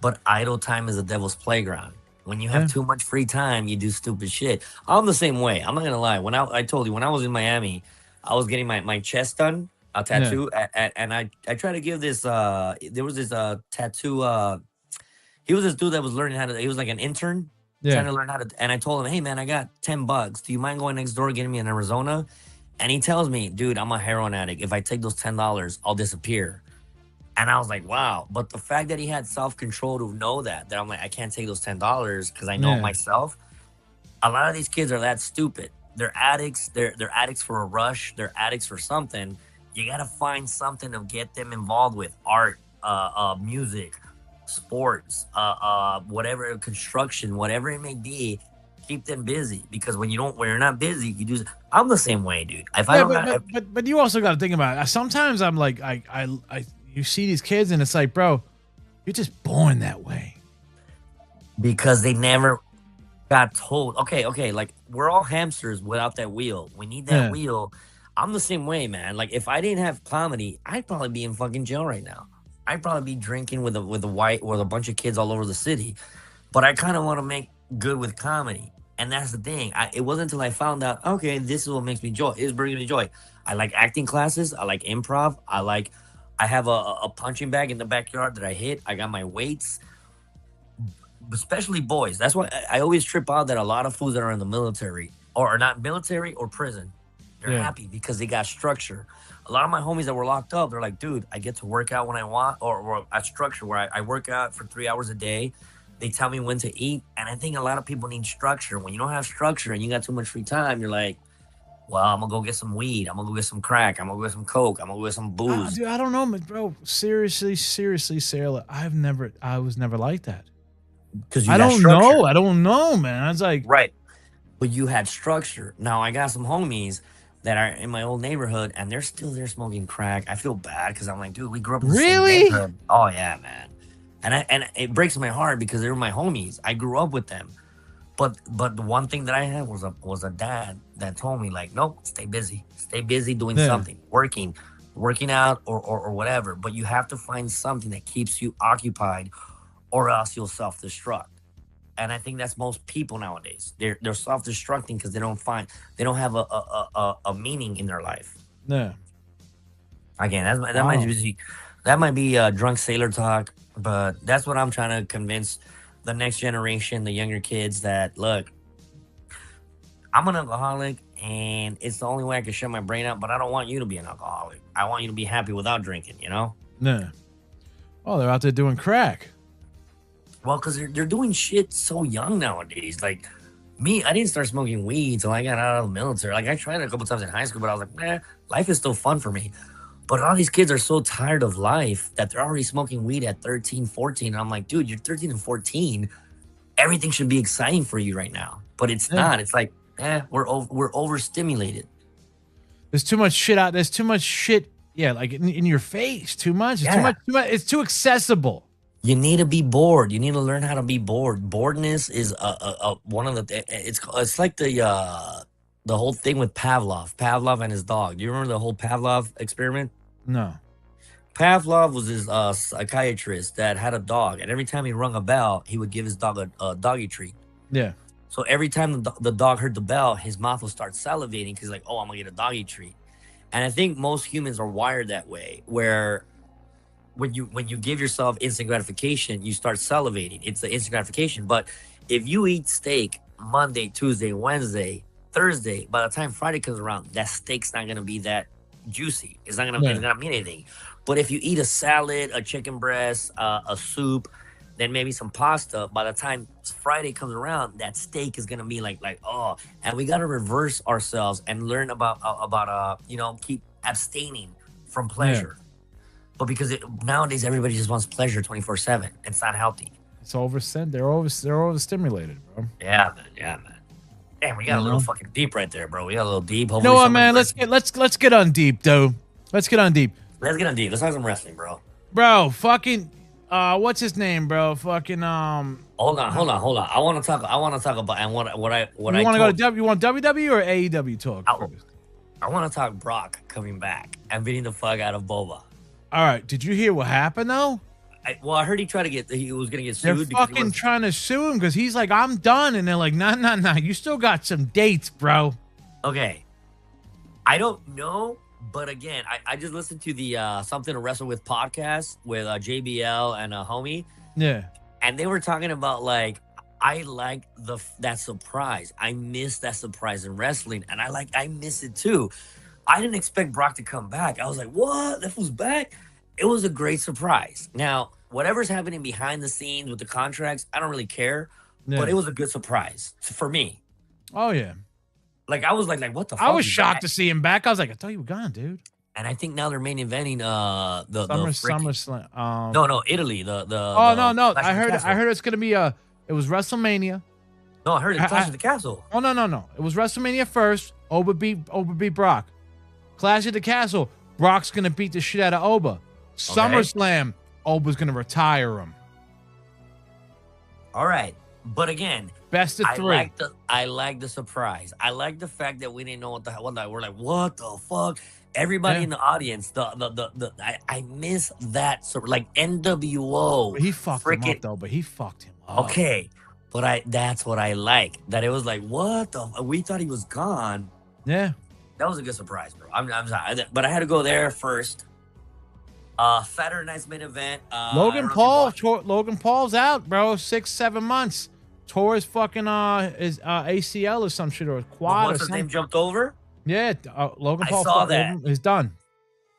but idle time is the devil's playground. When you have Yeah. too much free time, you do stupid shit. I'm the same way. I'm not gonna lie. When I told you when I was in Miami, I was getting my chest done, a tattoo, and I tried to give this there was this tattoo he was this dude that was learning how to, he was like an intern trying to learn how to, and I told him, hey man, I got $10. Do you mind going next door getting me in Arizona? And he tells me, dude, I'm a heroin addict. If I take those $10, I'll disappear. And I was like, wow. But the fact that he had self-control to know that I'm like, I can't take those $10 because I know it myself. A lot of these kids are that stupid. They're addicts. They're addicts for a rush. They're addicts for something. You got to find something to get them involved with: art, music, sports, whatever, construction, whatever it may be. Keep them busy, because when you're not busy, you do. I'm the same way, dude. If I don't, but you also got to think about it. Sometimes I'm like, you see these kids and it's like, bro, you're just born that way. because they never got told. Okay, like we're all hamsters without that wheel. We need that wheel. I'm the same way, man. Like if I didn't have comedy, I'd probably be in fucking jail right now. I'd probably be drinking with a bunch of kids all over the city. But I kind of want to make good with comedy. And that's the thing. It wasn't until I found out, okay, this is what makes me joy. It's bringing me joy. I like acting classes. I like improv. I have a punching bag in the backyard that I hit. I got my weights, especially boys. That's why I always trip out that a lot of fools that are in the military or are not military or prison, they're happy because they got structure. A lot of my homies that were locked up, they're like, dude, I get to work out when I want, or a structure where I work out for 3 hours a day. They tell me when to eat. And I think a lot of people need structure. When you don't have structure and you got too much free time, you're like, well, I'm going to go get some weed. I'm going to go get some crack. I'm going to go get some coke. I'm going to go get some booze. Dude, I don't know, bro. Seriously, Sarah, I was never like that. Because I don't know, man. I was like, right. But you had structure. Now I got some homies that are in my old neighborhood and they're still there smoking crack. I feel bad because I'm like, dude, we grew up in the same neighborhood. Oh yeah, man. And it breaks my heart because they were my homies. I grew up with them. But the one thing that I had was a dad that told me, like, nope, stay busy. Stay busy doing something, working out or whatever. But you have to find something that keeps you occupied or else you'll self-destruct. And I think that's most people nowadays. They're self-destructing because they don't have a meaning in their life. Yeah. Again, that might be drunk sailor talk, but that's what I'm trying to convince the next generation, the younger kids, that look, I'm an alcoholic and it's the only way I can shut my brain out, but I don't want you to be an alcoholic. I want you to be happy without drinking, you know? Yeah. Oh, they're out there doing crack. Well, because they're doing shit so young nowadays. Like me, I didn't start smoking weed until I got out of the military. Like I tried it a couple times in high school, but I was like, man, life is still fun for me. But all these kids are so tired of life that they're already smoking weed at 13, 14. And I'm like, dude, you're 13 and 14. Everything should be exciting for you right now. But it's not. It's like, we're overstimulated. There's too much shit out. There's too much shit. Yeah, like in your face. Too much. It's too much. It's too accessible. You need to be bored. You need to learn how to be bored. Boredness is one of the. It's like the whole thing with Pavlov and his dog. Do you remember the whole Pavlov experiment? No. Pavlov was this psychiatrist that had a dog, and every time he rung a bell, he would give his dog a doggy treat. Yeah. So every time the dog heard the bell, his mouth would start salivating because like, oh, I'm gonna get a doggy treat. And I think most humans are wired that way, where when you give yourself instant gratification, you start salivating. It's the instant gratification. But if you eat steak Monday, Tuesday, Wednesday, Thursday, by the time Friday comes around, that steak's not gonna be that juicy. It's not gonna mean anything. But if you eat a salad, a chicken breast, a soup, then maybe some pasta, by the time Friday comes around, that steak is gonna be like oh. And we gotta reverse ourselves and learn about keep abstaining from pleasure. Yeah. But because nowadays everybody just wants pleasure 24/7, it's not healthy. It's they're overstimulated, bro. Yeah, man. Damn, we got a little fucking deep right there, bro. We got a little deep. You know what, man? Let's get on deep, though. Let's get on deep. Let's get on deep. Let's talk some wrestling, bro. Bro, fucking. What's his name, bro? Fucking Hold on. I want to talk about and what I you want to go to W? You want WWE or AEW talk first? I want to talk Brock coming back and beating the fuck out of Boba. All right. Did you hear what happened though? I heard he was gonna get sued. They're fucking trying to sue him because he's like, I'm done, and they're like, nah. You still got some dates, bro. Okay. I don't know. But again, I just listened to the Something to Wrestle With podcast with JBL and a homie. Yeah. And they were talking about like, I like that surprise. I miss that surprise in wrestling. And I miss it too. I didn't expect Brock to come back. I was like, what? That was back? It was a great surprise. Now, whatever's happening behind the scenes with the contracts, I don't really care. Yeah. But it was a good surprise for me. Oh, yeah. Like, I was like, what the fuck? I was shocked to see him back. I was like, I thought you were gone, dude. And I think now they're main eventing the SummerSlam. No, Italy. No. I heard it's gonna be it was WrestleMania. No, I heard it's Clash of the Castle. Oh no. It was WrestleMania first. Oba beat Brock. Clash of the Castle. Brock's gonna beat the shit out of Oba. Okay. SummerSlam. Oba's gonna retire him. All right. But again, best of three. I like the surprise. I like the fact that we didn't know what the hell. We're like, what the fuck? Everybody in the audience, I miss that. So like NWO. But he fucked him up though. But he fucked him up. Okay, but that's what I like. That it was like, what the? We thought he was gone. Yeah, that was a good surprise, bro. I'm sorry, but I had to go there first. Saturday night's main event. Logan Paul's out, bro. 6-7 months. Tore his fucking his ACL or some shit or quad. What's his name jumped over? Yeah, Logan Paul. I saw that. He's done.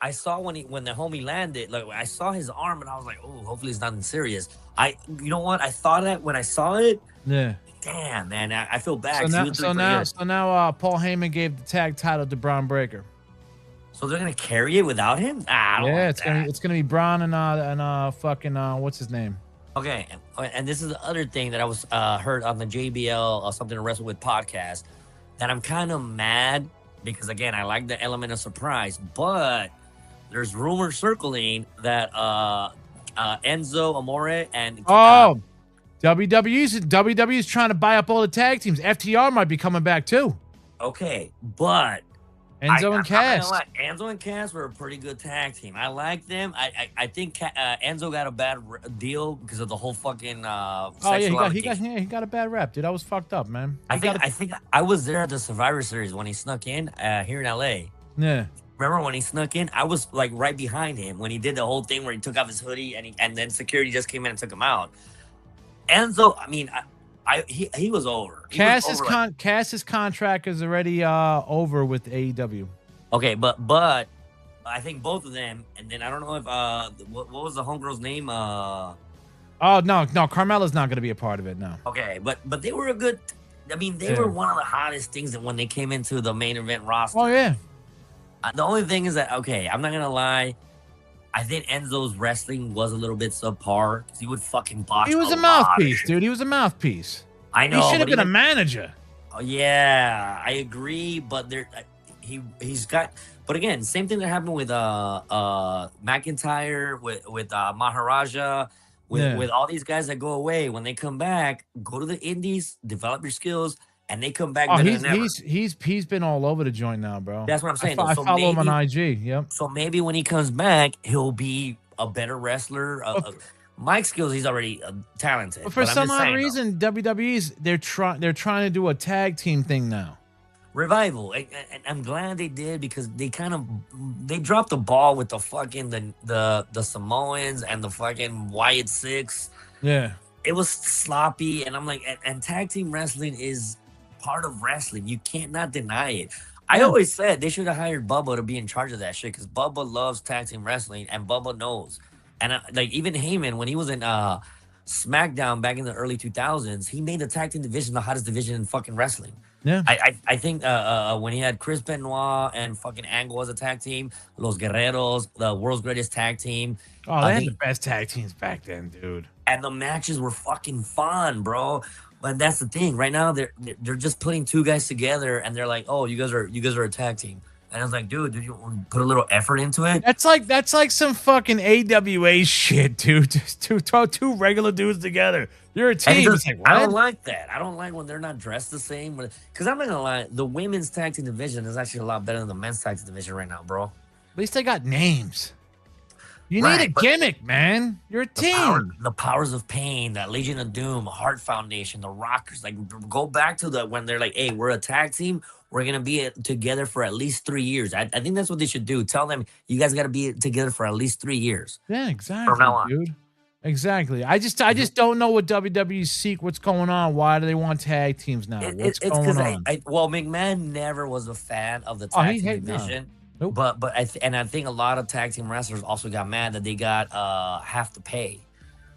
I saw when the homie landed. Like I saw his arm and I was like, oh, hopefully it's nothing serious. You know what? I thought that when I saw it. Yeah. Damn, man, I feel bad. So now Paul Heyman gave the tag title to Braun Breaker. So they're gonna carry it without him? It's gonna be Braun and fucking what's his name? Okay, and this is the other thing that I was heard on the JBL or Something to Wrestle With podcast that I'm kind of mad because again I like the element of surprise, but there's rumors circling that Enzo Amore and WWE's trying to buy up all the tag teams. FTR might be coming back too. Okay, but Enzo and Cass. Enzo and Cass were a pretty good tag team. I like them. I think Enzo got a bad deal because of the whole fucking. He got a bad rap, dude. I was fucked up, man. I think I was there at the Survivor Series when he snuck in here in LA. Yeah. Remember when he snuck in? I was like right behind him when he did the whole thing where he took off his hoodie and then security just came in and took him out. Enzo, I mean. He was over. Cass's contract is already over with AEW. Okay, but I think both of them, and then I don't know if what was the homegirl's name? No, Carmella's not going to be a part of it. No. Okay, but they were a good. I mean, they were one of the hottest things that when they came into the main event roster. Oh yeah. The only thing is that I'm not gonna lie. I think Enzo's wrestling was a little bit subpar because he would fucking botch. He was a mouthpiece, dude. He was a mouthpiece. I know. He should have been a manager. Oh, yeah, I agree, but he's got. But again, same thing that happened with McIntyre, with Maharaja, with all these guys that go away. When they come back, go to the Indies, develop your skills, and they come back Oh, better than ever. he's been all over the joint now, bro. That's what I'm saying. I follow him on IG. Yep. So maybe when he comes back, he'll be a better wrestler. Mike skills, he's already talented. But for some odd reason, WWE's they're trying to do a tag team thing now. Revival. And I'm glad they did, because they dropped the ball with the fucking the Samoans and the fucking Wyatt Six. Yeah. It was sloppy, and I'm like, and tag team wrestling is part of wrestling. You can't not deny it. I always said they should have hired Bubba to be in charge of that shit, because Bubba loves tag team wrestling, and Bubba knows. And like even Heyman, when he was in SmackDown back in the early 2000s, he made the tag team division the hottest division in fucking wrestling. Yeah, I think when he had Chris Benoit and fucking Angle as a tag team, Los Guerreros, the world's greatest tag team. Oh, they had the best tag teams back then, dude. And the matches were fucking fun, bro. But that's the thing. Right now, they're just putting two guys together, and they're like, "Oh, you guys are a tag team." And I was like, dude, did you put a little effort into it? That's like some fucking AWA shit, dude. Just two regular dudes together. You're a team. It's like, I don't like that. I don't like when they're not dressed the same. Because I'm not gonna lie, the women's tag team division is actually a lot better than the men's tag team division right now, bro. At least they got names. You need a gimmick, man. You're a team. The Powers of Pain, that Legion of Doom, Heart Foundation, the Rockers. Like, go back to when they're like, hey, we're a tag team. We're going to be together for at least 3 years. I think that's what they should do. Tell them, you guys got to be together for at least 3 years. Yeah, exactly, from now on. dude. Exactly. I just don't know what WWE seek. What's going on? Why do they want tag teams now? What's going on? Well, McMahon never was a fan of the tag team division. No. Nope. But I think a lot of tag team wrestlers also got mad that they got half the pay,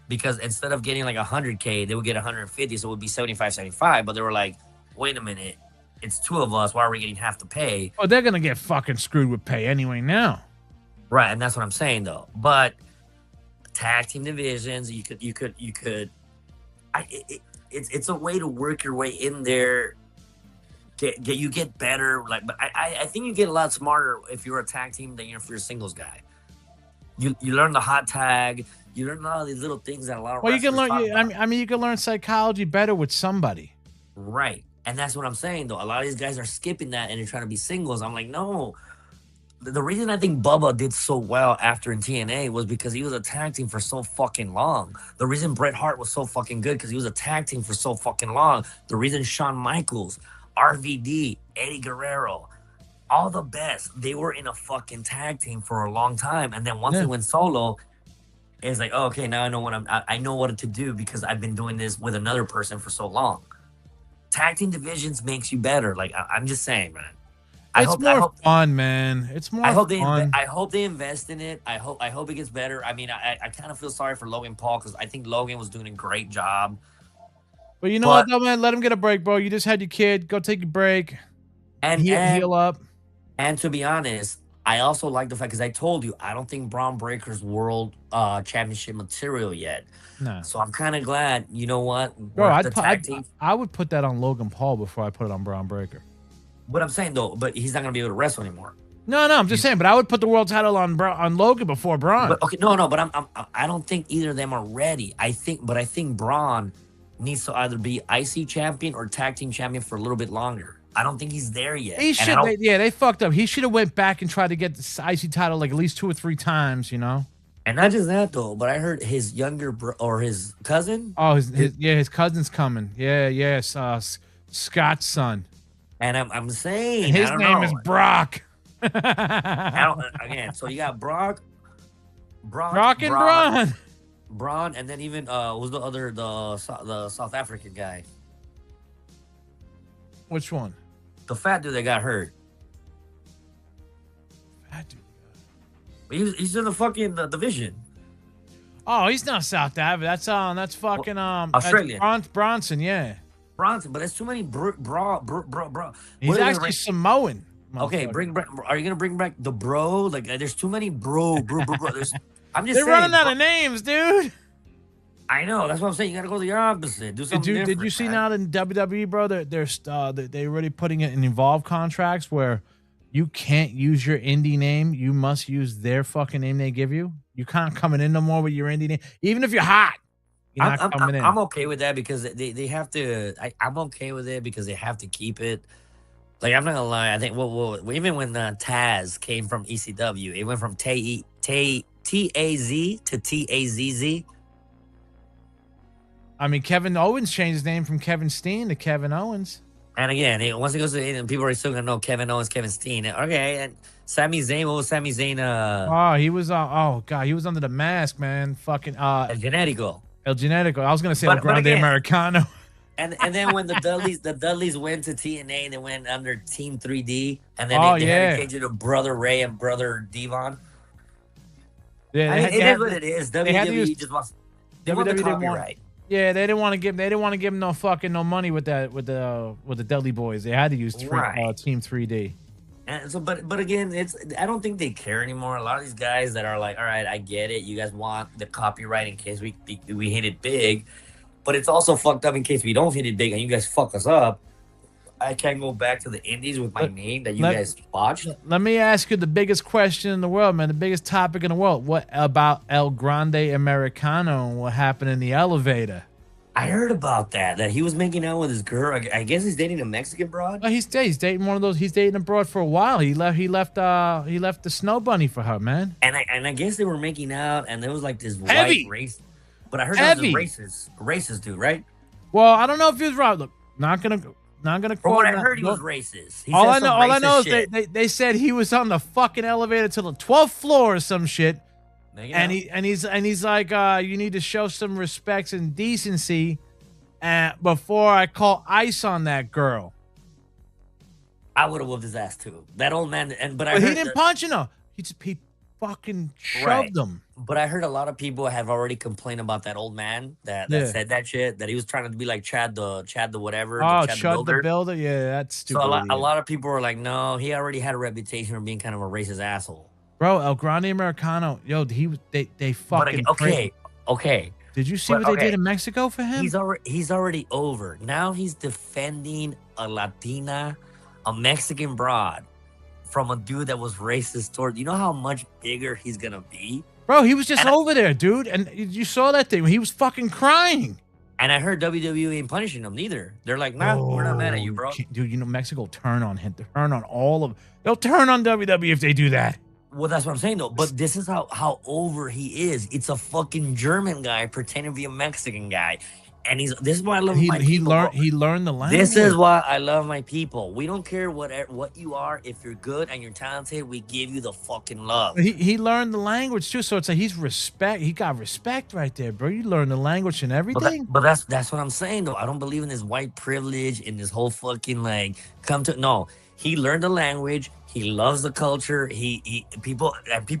because instead of getting like 100K, they would get 150, so it would be 75. But they were like, wait a minute, it's two of us. Why are we getting half the pay? Oh, they're gonna get fucking screwed with pay anyway now. Right, and that's what I'm saying though. But tag team divisions, it's a way to work your way in there. You get better, but I think you get a lot smarter if you're a tag team than if you're a singles guy. You learn the hot tag. You learn all these little things that a lot of you can learn. I mean, you can learn psychology better with somebody. Right, and that's what I'm saying though. A lot of these guys are skipping that and they're trying to be singles. I'm like, no. The reason I think Bubba did so well after in TNA was because he was a tag team for so fucking long. The reason Bret Hart was so fucking good because he was a tag team for so fucking long. The reason Shawn Michaels, RVD, Eddie Guerrero, all the best, they were in a fucking tag team for a long time. And then once they went solo, it's like, oh, okay, now I know I know what to do because I've been doing this with another person for so long. Tag team divisions makes you better. Like, I'm just saying, man. It's more fun, man. It's more fun. I hope they invest in it. I hope it gets better. I mean, I kind of feel sorry for Logan Paul because I think Logan was doing a great job. But you know what, though, man? Let him get a break, bro. You just had your kid. Go take a break. And heal up. And to be honest, I also like the fact, because I told you, I don't think Braun Breaker's world championship material yet. No. So I'm kind of glad, you know what? Bro, I would put that on Logan Paul before I put it on Braun Breaker. What I'm saying, though, but he's not going to be able to wrestle anymore. No, I'm just saying, but I would put the world title on Logan before Braun. But, okay, no, but I don't think either of them are ready. I think Braun needs to either be IC champion or tag team champion for a little bit longer. I don't think he's there yet. They fucked up. He should have went back and tried to get the IC title like at least 2 or 3 times, you know? And not just that, though, but I heard his younger or his cousin. Oh, his cousin's coming. Yeah, Scott's son. And I'm saying, and his name is Brock. Again, so you got Brock and Braun. Braun, and then even who's the South African guy? Which one? The fat dude that got hurt. Fat dude. He's in the fucking division. Oh, he's not South Africa. That's fucking Australian. That's Bronson, yeah. Bronson, but there's too many bro. He's actually Samoan. Okay, bring back. Are you gonna bring back the bro? Like, there's too many bro. I'm just. They're running out of names, dude. I know. That's what I'm saying. You gotta go the opposite. Do something different. Did you see now in WWE, bro? They're already putting it in involved contracts where you can't use your indie name. You must use their fucking name they give you. You can't coming in no more with your indie name, even if you're hot. You're not coming in. I'm okay with that because they have to. I'm okay with it because they have to keep it. Like I'm not gonna lie. I think even when Taz came from ECW, it went from Taz to Tazz. I mean, Kevin Owens changed his name from Kevin Steen to Kevin Owens. And again, once it goes to people are still gonna know Kevin Owens, Kevin Steen. Okay, and Sami Zayn. What was Sami Zayn? Oh, he was. Oh god, he was under the mask, man. Fucking El Generico. El Generico. I was gonna say El Grande Americano. And then when the Dudleys went to TNA, they went under Team 3D, and then they had to change it to Brother Ray and Brother Devon. Yeah, I mean, it is what it is. WWE just wants they want the copyright. Yeah, they didn't want to give him no money with the Dudley Boys. They had to use Team 3D. And so, but again, I don't think they care anymore. A lot of these guys that are like, all right, I get it. You guys want the copyright in case we hit it big. But it's also fucked up in case we don't hit it big and you guys fuck us up. I can't go back to the indies with my name that you guys botched. Let me ask you the biggest question in the world, man. The biggest topic in the world. What about El Grande Americano and what happened in the elevator? I heard about that he was making out with his girl. I guess he's dating a Mexican broad. Well, he's dating one of those. He's dating a broad for a while. He left the Snow Bunny for her, man. And I guess they were making out, and there was like this white race. But I heard that was a racist dude, right? Well, I don't know if he was right. Look, not gonna. From what I heard, he was racist. All I know is they said he was on the fucking elevator to the 12th floor or some shit. And he's like, you need to show some respect and decency, before I call ice on that girl. I would have whooped his ass too. That old man, but he didn't punch him. He fucking shoved him. But I heard a lot of people have already complained about that old man that said that shit. That he was trying to be like Chad the whatever. Oh, Chad the Builder. Yeah, that's stupid. So a lot of people were like, no, he already had a reputation for being kind of a racist asshole. Bro, El Grande Americano, yo, they fucking. Okay. Did you see what they did in Mexico for him? He's already over. Now he's defending a Latina, a Mexican broad, from a dude that was racist toward. You know how much bigger he's gonna be? Bro, he was just over there, dude, and you saw that thing. He was fucking crying. And I heard WWE ain't punishing him neither. They're like, nah, we're not mad at you, bro. Dude, you know Mexico turn on him, turn on all of. They'll turn on WWE if they do that. Well, that's what I'm saying, though. But this is how over he is. It's a fucking German guy pretending to be a Mexican guy. And this is why I love my people. He learned the language. This is why I love my people. We don't care what you are. If you're good and you're talented, we give you the fucking love. He learned the language, too. So it's like he got respect right there, bro. You learn the language and everything. But that's what I'm saying, though. I don't believe in this white privilege, in this whole fucking, like, no. He learned the language. He loves the culture. People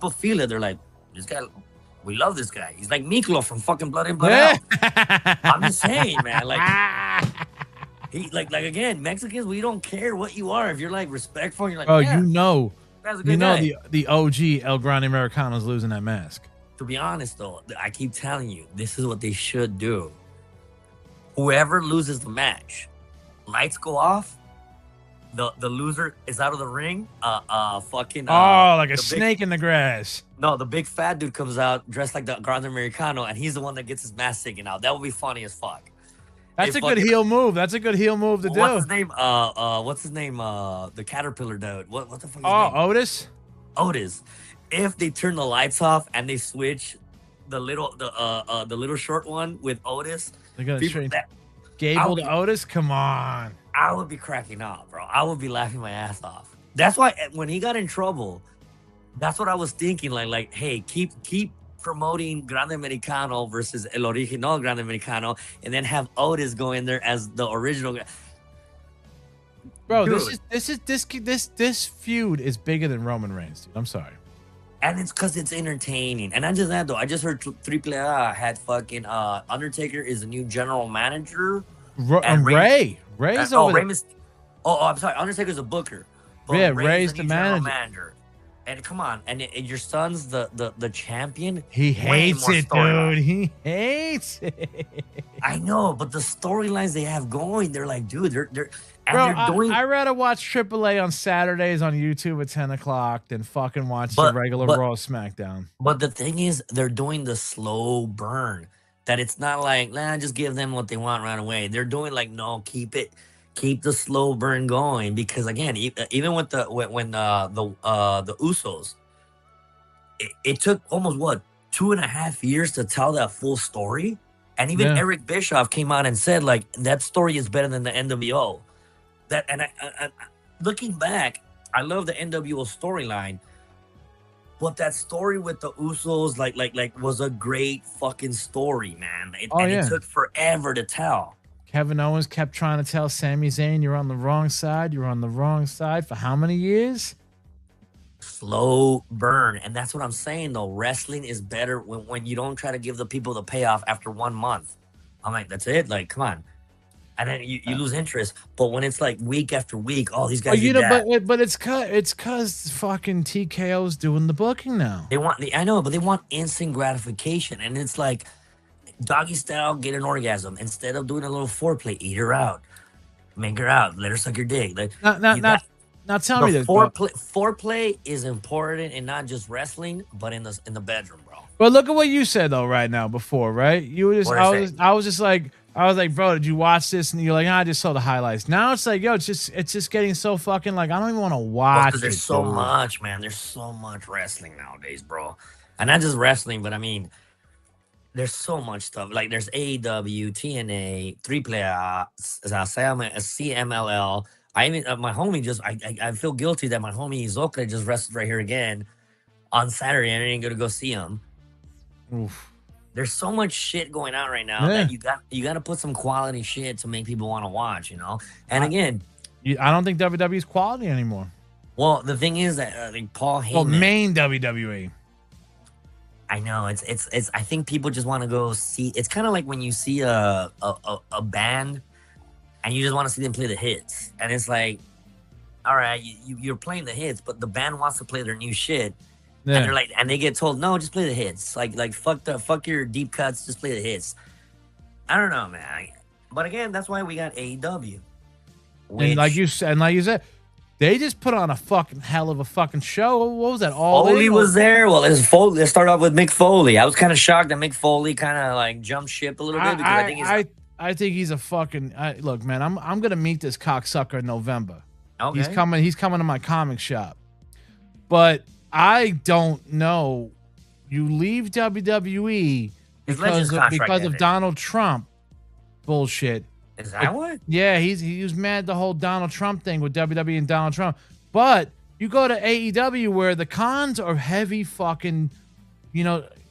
feel it. They're like, this guy, we love this guy. He's like Miklo from fucking Blood In, Blood Out. I'm just saying, man. Like, again, Mexicans, we don't care what you are. If you're like respectful, you're like, that's a good guy. the OG El Grande Americano's losing that mask. To be honest, though, I keep telling you, this is what they should do. Whoever loses the match, lights go off. The loser is out of the ring. Like a snake in the grass. No, the big fat dude comes out dressed like the Grande Americano, and he's the one that gets his mask taken out. That would be funny as fuck. That's a good heel move. That's a good heel move to do. What's his name? What's his name? The Caterpillar dude. What the fuck is his name? Otis. Otis. If they turn the lights off and they switch the little short one with Otis, they're gonna Gable to Otis. Come on. I would be cracking up, bro. I would be laughing my ass off. That's why when he got in trouble, that's what I was thinking. Like, hey, keep promoting Grande Americano versus El Original Grande Americano, and then have Otis go in there as the original. Bro, dude, this feud is bigger than Roman Reigns, dude. I'm sorry. And it's because it's entertaining. And not just that, though. I just heard Triple A had fucking Undertaker is the new general manager. And Ray's over there. I'm sorry. Undertaker's a booker. Ray's the manager. And come on, and your son's the champion. He Way hates more it, storyline. dude. He hates it. I know, but the storylines they have going, they're like, dude, they're and Bro, they're doing. I rather watch AAA on Saturdays on YouTube at 10 o'clock than fucking watch the But regular but Raw SmackDown. but the thing is, they're doing the slow burn. That it's not like, nah, just give them what they want right away. They're doing like, no, keep the slow burn going because again, even with the Usos, it took almost what 2.5 years to tell that full story, and even Yeah. Eric Bischoff came out and said like that story is better than the NWO. That and I looking back, I love the NWO storyline, but that story with the Usos like was a great fucking story, man. Oh, And it yeah. took forever to tell. Kevin Owens kept trying to tell Sami Zayn, you're on the wrong side. You're on the wrong side for how many years? Slow burn, and that's what I'm saying though. Wrestling is better when you don't try to give the people the payoff after 1 month. I'm like, that's it. Like, come on. And then you lose interest. But when it's like week after week, oh, these guys But, you did know, that. but it's cause fucking TKO's doing the booking now. They want, I know, but they want instant gratification. And it's like doggy style, get an orgasm. Instead of doing a little foreplay, eat her out, make her out, let her suck your dick. Like, you got, Now tell the me this, bro. foreplay is important in not just wrestling, but in the bedroom, bro. But look at what you said though right now before, right? You were just What did I say? I was like, bro, did you watch this? And you're like, I just saw the highlights. Now it's like, yo, it's just getting so fucking like I don't even want to watch Because it. there's so dude. much, man. There's so much wrestling nowadays, bro. And not just wrestling, but I mean, there's so much stuff. Like there's AEW, TNA, 3Play, CMLL. I even my homie just I feel guilty that my homie Zokra just wrestled right here again on Saturday, and I didn't get to go see him. Oof. There's so much shit going on right now Yeah. that you got to put some quality shit to make people want to watch, you know. And again, I don't think WWE's quality anymore. well, the thing is that like Paul Heyman. Well, main WWE. I know it's. I think people just want to go see. It's kind of like when you see a band, and you just want to see them play the hits, and it's like, all right, you're playing the hits, but the band wants to play their new shit, Yeah. and they're like, and they get told, no, just play the hits, like fuck your deep cuts, just play the hits. I don't know, man. But again, that's why we got AEW. And like you said, they just put on a fucking hell of a fucking show. What was that? All Foley in? was there. Well, let's start off with Mick Foley. I was kind of shocked that Mick Foley kind of like jumped ship a little bit because I think he's I think he's a fucking look, man. I'm gonna meet this cocksucker in November. okay. He's coming to my comic shop. But I don't know. You leave WWE His Legends contract because of ended. Donald Trump bullshit. Is that what? Yeah, he was mad the whole Donald Trump thing with WWE and Donald Trump. But you go to AEW where the cons are heavy fucking,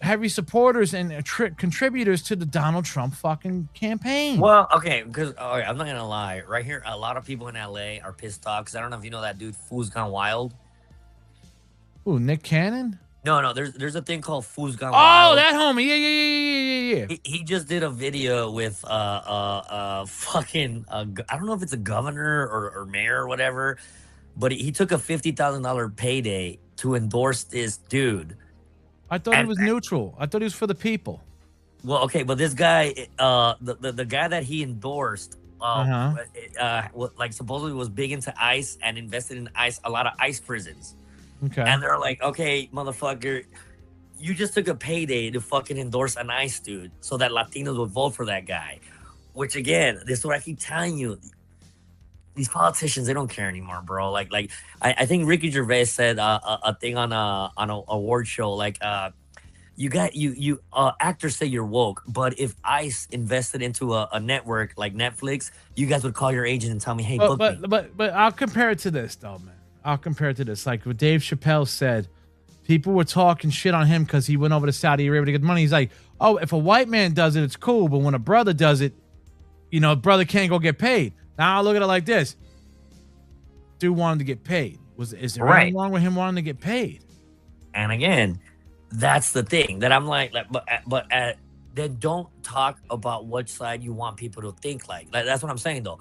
heavy supporters and contributors to the Donald Trump fucking campaign. Well, okay, because I'm not gonna lie. Right here, a lot of people in LA are pissed off because I don't know if you know that dude, Fool's Gone Wild. Ooh, Nick Cannon? No, there's a thing called Fool's Gone Oh, Wild. that homie. Yeah. He just did a video with fucking I don't know if it's a governor or mayor or whatever, but he took a $50,000 payday to endorse this dude. I thought he was neutral. I thought he was for the people. Well, okay, but this guy, the guy that he endorsed, like supposedly was big into ICE and invested in ICE, a lot of ICE prisons. Okay. And they're like, okay, motherfucker, you just took a payday to fucking endorse an ICE dude so that Latinos would vote for that guy. Which again, this is what I keep telling you. These politicians, they don't care anymore, bro. Like I think Ricky Gervais said a thing on an award show, like you actors say you're woke, but if ICE invested into a network like Netflix, you guys would call your agent and tell me, hey, book me. But I'll compare it to this though, man. I'll compare it to this. Like what Dave Chappelle said, people were talking shit on him because he went over to Saudi Arabia to get money. He's like, oh, if a white man does it, it's cool. But when a brother does it, brother can't go get paid. Now I look at it like this. Dude wanted to get paid. Is there anything wrong with him wanting to get paid? And again, that's the thing that I'm like but then don't talk about which side you want people to think like. That's what I'm saying though.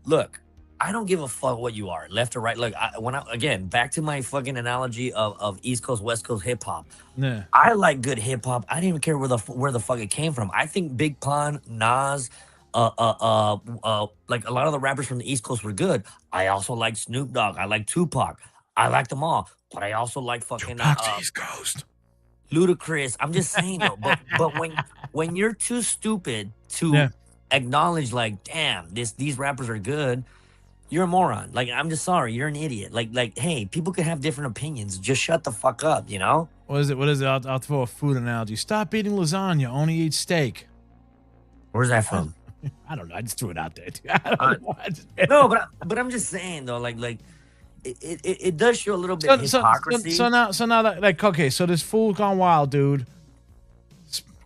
Look, I don't give a fuck what you are, left or right. Look, again, back to my fucking analogy of East Coast, West Coast hip hop. Yeah. I like good hip hop. I didn't even care where the fuck it came from. I think Big Pun, Nas, like a lot of the rappers from the East Coast were good. I also like Snoop Dogg. I like Tupac. I like them all. But I also like fucking East Coast. Ludacris. I'm just saying though. But when you're too stupid to acknowledge, like, damn, these rappers are good, you're a moron. Like, I'm just sorry, you're an idiot. Like, hey, people could have different opinions. Just shut the fuck up, you know? What is it? I'll throw a food analogy. Stop eating lasagna. Only eat steak. Where's that from? I don't know. I just threw it out there. No, but I'm just saying though, like it does show a little bit of hypocrisy. So now that, like, okay, so this Fool Gone Wild dude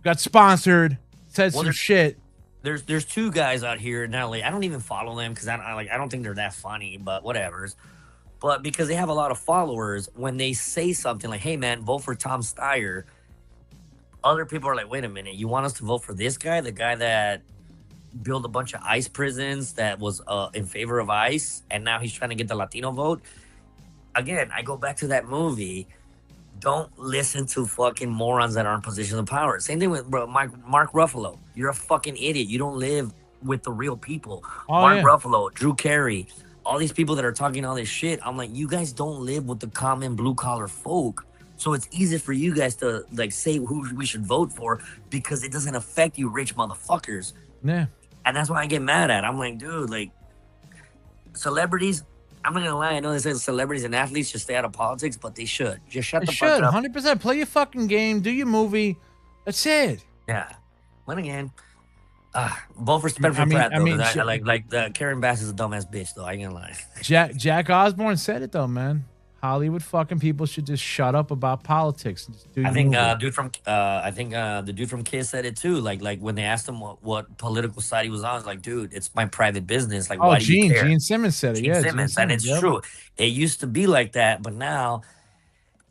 got sponsored, said some shit. There's two guys out here in LA. I don't even follow them because I don't think they're that funny, but whatever's. But because they have a lot of followers, when they say something like, "Hey man, vote for Tom Steyer," other people are like, "Wait a minute, you want us to vote for this guy, the guy that built a bunch of ICE prisons, that was in favor of ICE, and now he's trying to get the Latino vote?" Again, I go back to that movie. Don't listen to fucking morons that are in positions of power. Same thing with Mark Ruffalo. You're a fucking idiot. You don't live with the real people. Mark Ruffalo, Drew Carey, all these people that are talking all this shit. I'm like, you guys don't live with the common blue collar folk. So it's easy for you guys to like say who we should vote for because it doesn't affect you rich motherfuckers. Yeah. And that's why I get mad at. I'm like, dude, like, celebrities, I'm not gonna lie, I know they say celebrities and athletes should stay out of politics, but they should. Just shut the fuck up. 100%. Play your fucking game, do your movie. That's it. Yeah. But again, vote for Spencer Pratt, though. The Karen Bass is a dumbass bitch, though. I ain't gonna lie. Jack Osborne said it, though, man. Hollywood fucking people should just shut up about politics. And just do I think the dude from Kiss said it too. Like when they asked him what political side he was on, it's like, dude, it's my private business. Like, why do you care? Gene Simmons said it. Gene Simmons, and it's true. It used to be like that, but now,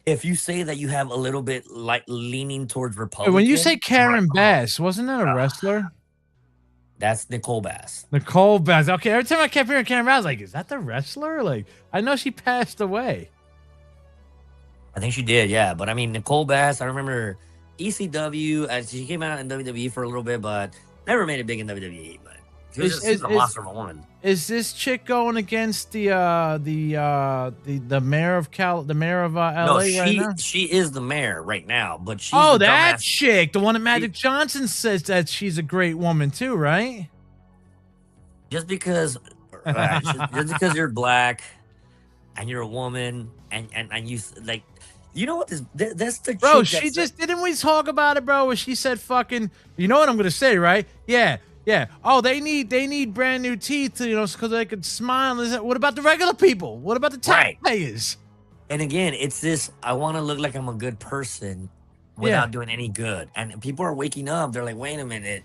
if you say that you have a little bit like leaning towards Republican, when you say Karen Bass, wasn't that a wrestler? That's Nicole Bass. Nicole Bass. Okay, every time I kept hearing Karen Bass, I was like, is that the wrestler? Like, I know she passed away. I think she did, yeah. But I mean, Nicole Bass, I remember ECW. She came out in WWE for a little bit, but never made it big in WWE. But she's a monster of a woman. Is this chick going against the mayor of LA right now? She is the mayor right now, but she's that chick, the one that Magic Johnson says that she's a great woman too, right? Just because you're black and you're a woman and you like. You know what that's the bro. She just didn't we talk about it, bro? Where she said, "Fucking," you know what I'm gonna say, right? Yeah. Oh, they need brand new teeth, because they could smile. What about the regular people? What about the taxpayers? And again, it's this. I want to look like I'm a good person without doing any good. And people are waking up. They're like, wait a minute.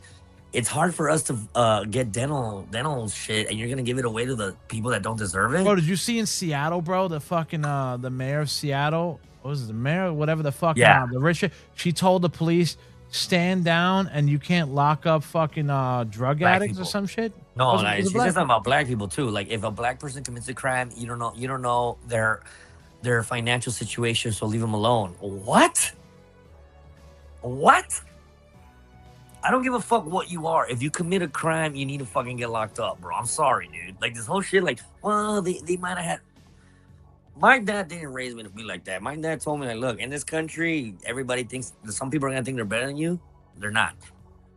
It's hard for us to get dental shit, and you're gonna give it away to the people that don't deserve it. Bro, did you see in Seattle, bro? The fucking the mayor of Seattle. What was it, the mayor? Whatever the fuck. The rich. She told the police, stand down, and you can't lock up fucking drug addicts or some shit. No, she's just talking about black people too. Like, if a black person commits a crime, you don't know their financial situation, so leave them alone. What? I don't give a fuck what you are. If you commit a crime, you need to fucking get locked up, bro. I'm sorry, dude. Like, this whole shit, like, well, they might have had. My dad didn't raise me to be like that. My dad told me, like, look, in this country, everybody thinks, some people are gonna think they're better than you. They're not.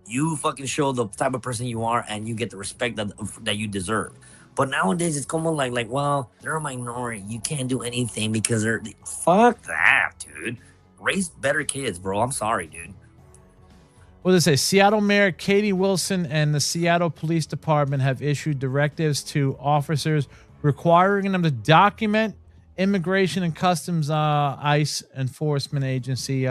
You fucking show the type of person you are, and you get the respect that you deserve. But nowadays, it's como like, well, they're a minority. You can't do anything because they're. Fuck that, dude. Raise better kids, bro. I'm sorry, dude. What does it say? Seattle Mayor Katie Wilson and the Seattle Police Department have issued directives to officers requiring them to document Immigration and Customs ICE enforcement agency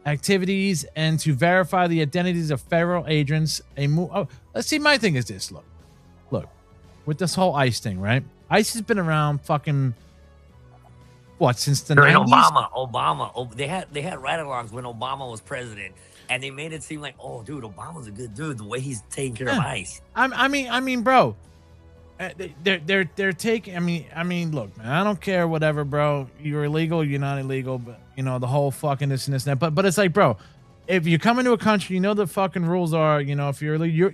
activities and to verify the identities of federal agents. Let's see. My thing is this. Look, with this whole ICE thing, right? ICE has been around fucking since the 90s? Obama. They had ride-alongs when Obama was president, and they made it seem like, oh, dude, Obama's a good dude. The way he's taking care of ICE. I mean, bro. they're taking. I mean, look, man. I don't care, whatever, bro. You're illegal. You're not illegal, but you know the whole fucking this and this and that. But it's like, bro, if you come into a country, you know the fucking rules are. You know, if you're illegal,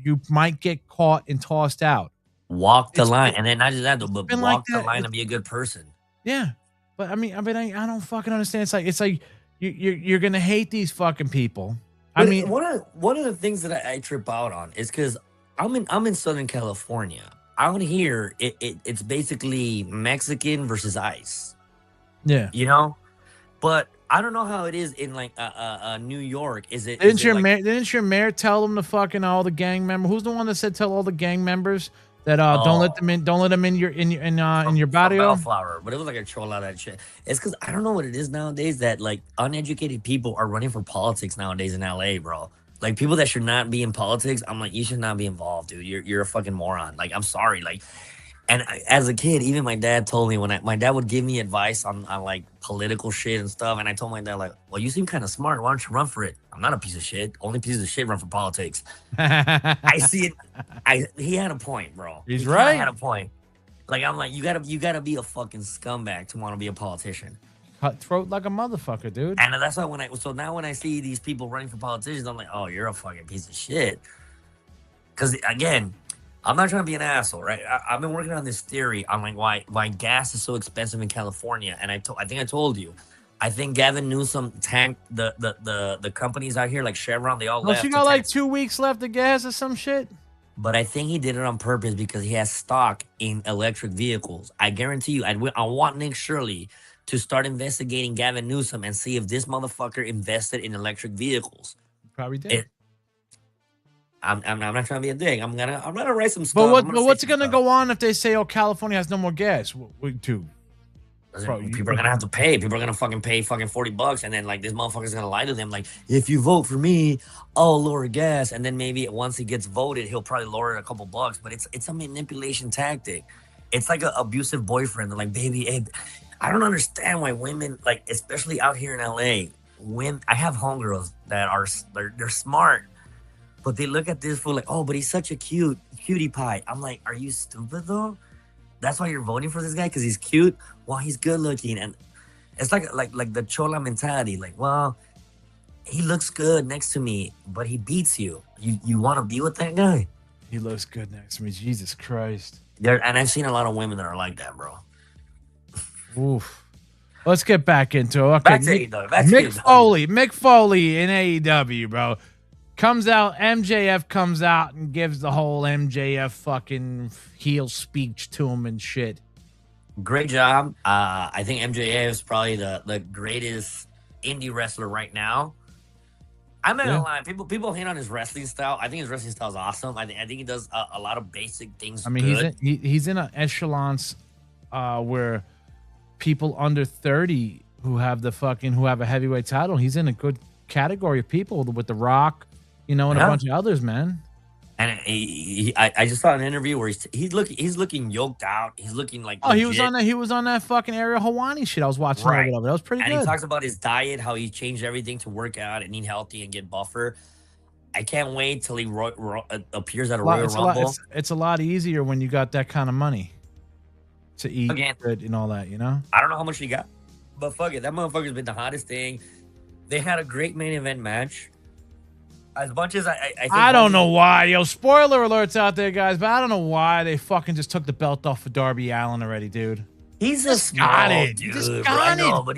you might get caught and tossed out. Walk the line, and then not just that, though, but walk the line and be a good person. Yeah, but I don't fucking understand. It's like you're gonna hate these fucking people. But I mean, one of the things that I trip out on is because I'm in Southern California. Out here, it's basically Mexican versus ICE. Yeah, you know, but I don't know how it is in like New York. Didn't your mayor tell them to fucking all the gang members? Who's the one that said tell all the gang members that don't let them in your barrio? Bellflower, but it was like a troll out of that shit. It's because I don't know what it is nowadays that like uneducated people are running for politics nowadays in LA, bro. Like people that should not be in politics, I'm like, you should not be involved, dude. You're a fucking moron. Like, I'm sorry. Like, and as a kid, even my dad told me my dad would give me advice on like political shit and stuff. And I told my dad, like, well, you seem kind of smart. Why don't you run for it? I'm not a piece of shit. Only pieces of shit run for politics. I see it. He had a point, bro. He right. Had a point. Like, I'm like, you gotta be a fucking scumbag to want to be a politician. Cutthroat like a motherfucker, dude. And that's why now when I see these people running for politicians, I'm like, oh, you're a fucking piece of shit. Because again, I'm not trying to be an asshole, right? I've been working on this theory on like why gas is so expensive in California, and I think I told you, I think Gavin Newsom tanked the companies out here like Chevron. They all left. You got like 2 weeks left of gas or some shit. But I think he did it on purpose because he has stock in electric vehicles. I guarantee you, I want Nick Shirley to start investigating Gavin Newsom and see if this motherfucker invested in electric vehicles. Probably did. I'm not trying to be a dick. I'm gonna write some stuff. But what's gonna go on if they say, oh, California has no more gas? People are gonna have to pay. People are gonna fucking pay fucking $40, and then like this motherfucker's gonna lie to them like, if you vote for me, I'll lower gas, and then maybe once he gets voted, he'll probably lower it a couple bucks. But it's a manipulation tactic. It's like an abusive boyfriend. They're like, baby, I don't understand why women, like, especially out here in LA, I have homegirls that they're smart, but they look at this fool like, oh, but he's such a cutie pie. I'm like, are you stupid though? That's why you're voting for this guy, because he's cute? Well, he's good looking. And it's like the chola mentality. Like, well, he looks good next to me, but he beats you. You want to be with that guy? He looks good next to me. Jesus Christ. And I've seen a lot of women that are like that, bro. Oof. Let's get back into it. Okay. Mick Foley in AEW, bro. MJF comes out and gives the whole MJF fucking heel speech to him and shit. Great job. I think MJF is probably the greatest indie wrestler right now. I'm not gonna lie. People hate on his wrestling style. I think his wrestling style is awesome. I think he does a lot of basic things. I mean, he's in an echelons where people under 30 who have a heavyweight title, he's in a good category of people with The Rock, and a bunch of others, man. And I just saw an interview where he's looking yoked out. He's looking like he was on that fucking Ariel Helwani shit I was watching. Right. That was pretty good. And he talks about his diet, how he changed everything to work out and eat healthy and get buffer. I can't wait till he appears at a Royal Rumble. It's a lot easier when you got that kind of money to eat good and all that, I don't know how much he got, but fuck it, that motherfucker's been the hottest thing. They had a great main event match. As much as I think I don't know why. Spoiler alerts out there, guys, but I don't know why they fucking just took the belt off of Darby Allin already, dude. He's a small dude, bro. I know, but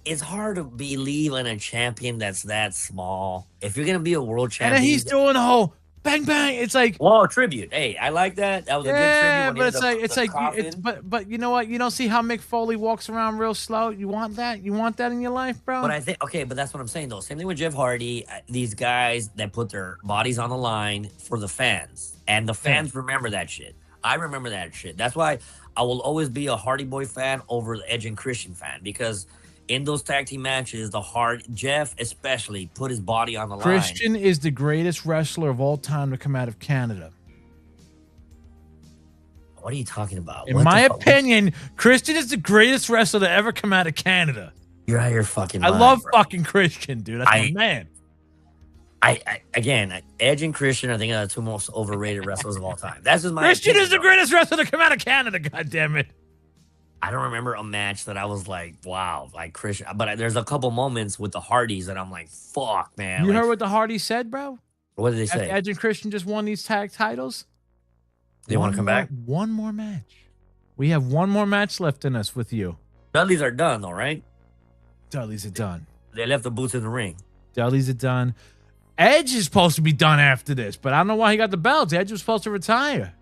it's hard to believe in a champion that's that small. If you're gonna be a world champion, and then he's doing the whole bang bang. It's like, whoa, tribute. Hey, I like that. That was a good tribute. But you know what? You don't see how Mick Foley walks around real slow. You want that? You want that in your life, bro? But I think but that's what I'm saying though. Same thing with Jeff Hardy. These guys that put their bodies on the line for the fans, and the fans remember that shit. I remember that shit. That's why I will always be a Hardy Boy fan over the Edge and Christian fan, because in those tag team matches, Jeff especially put his body on the line. Christian is the greatest wrestler of all time to come out of Canada. What are you talking about? In my opinion, Christian is the greatest wrestler to ever come out of Canada. You're out of your fucking mind. I love fucking Christian, dude. That's my man. Again, Edge and Christian, I think are the two most overrated wrestlers of all time. That's just my Christian opinion, is the bro. greatest wrestler to come out of Canada. God damn it. I don't remember a match that I was like, wow, like Christian. But there's a couple moments with the Hardys that I'm like, fuck, man. You like, heard what the Hardys said, bro? what did they After say? Edge and Christian just won these tag titles. They want to come back? One more match. We have one more match left in us with you. Dudleys are done, though, right? Dudleys are done. They left the boots in the ring. Dudleys are done. Edge is supposed to be done after this, but I don't know why he got the belts. Edge was supposed to retire.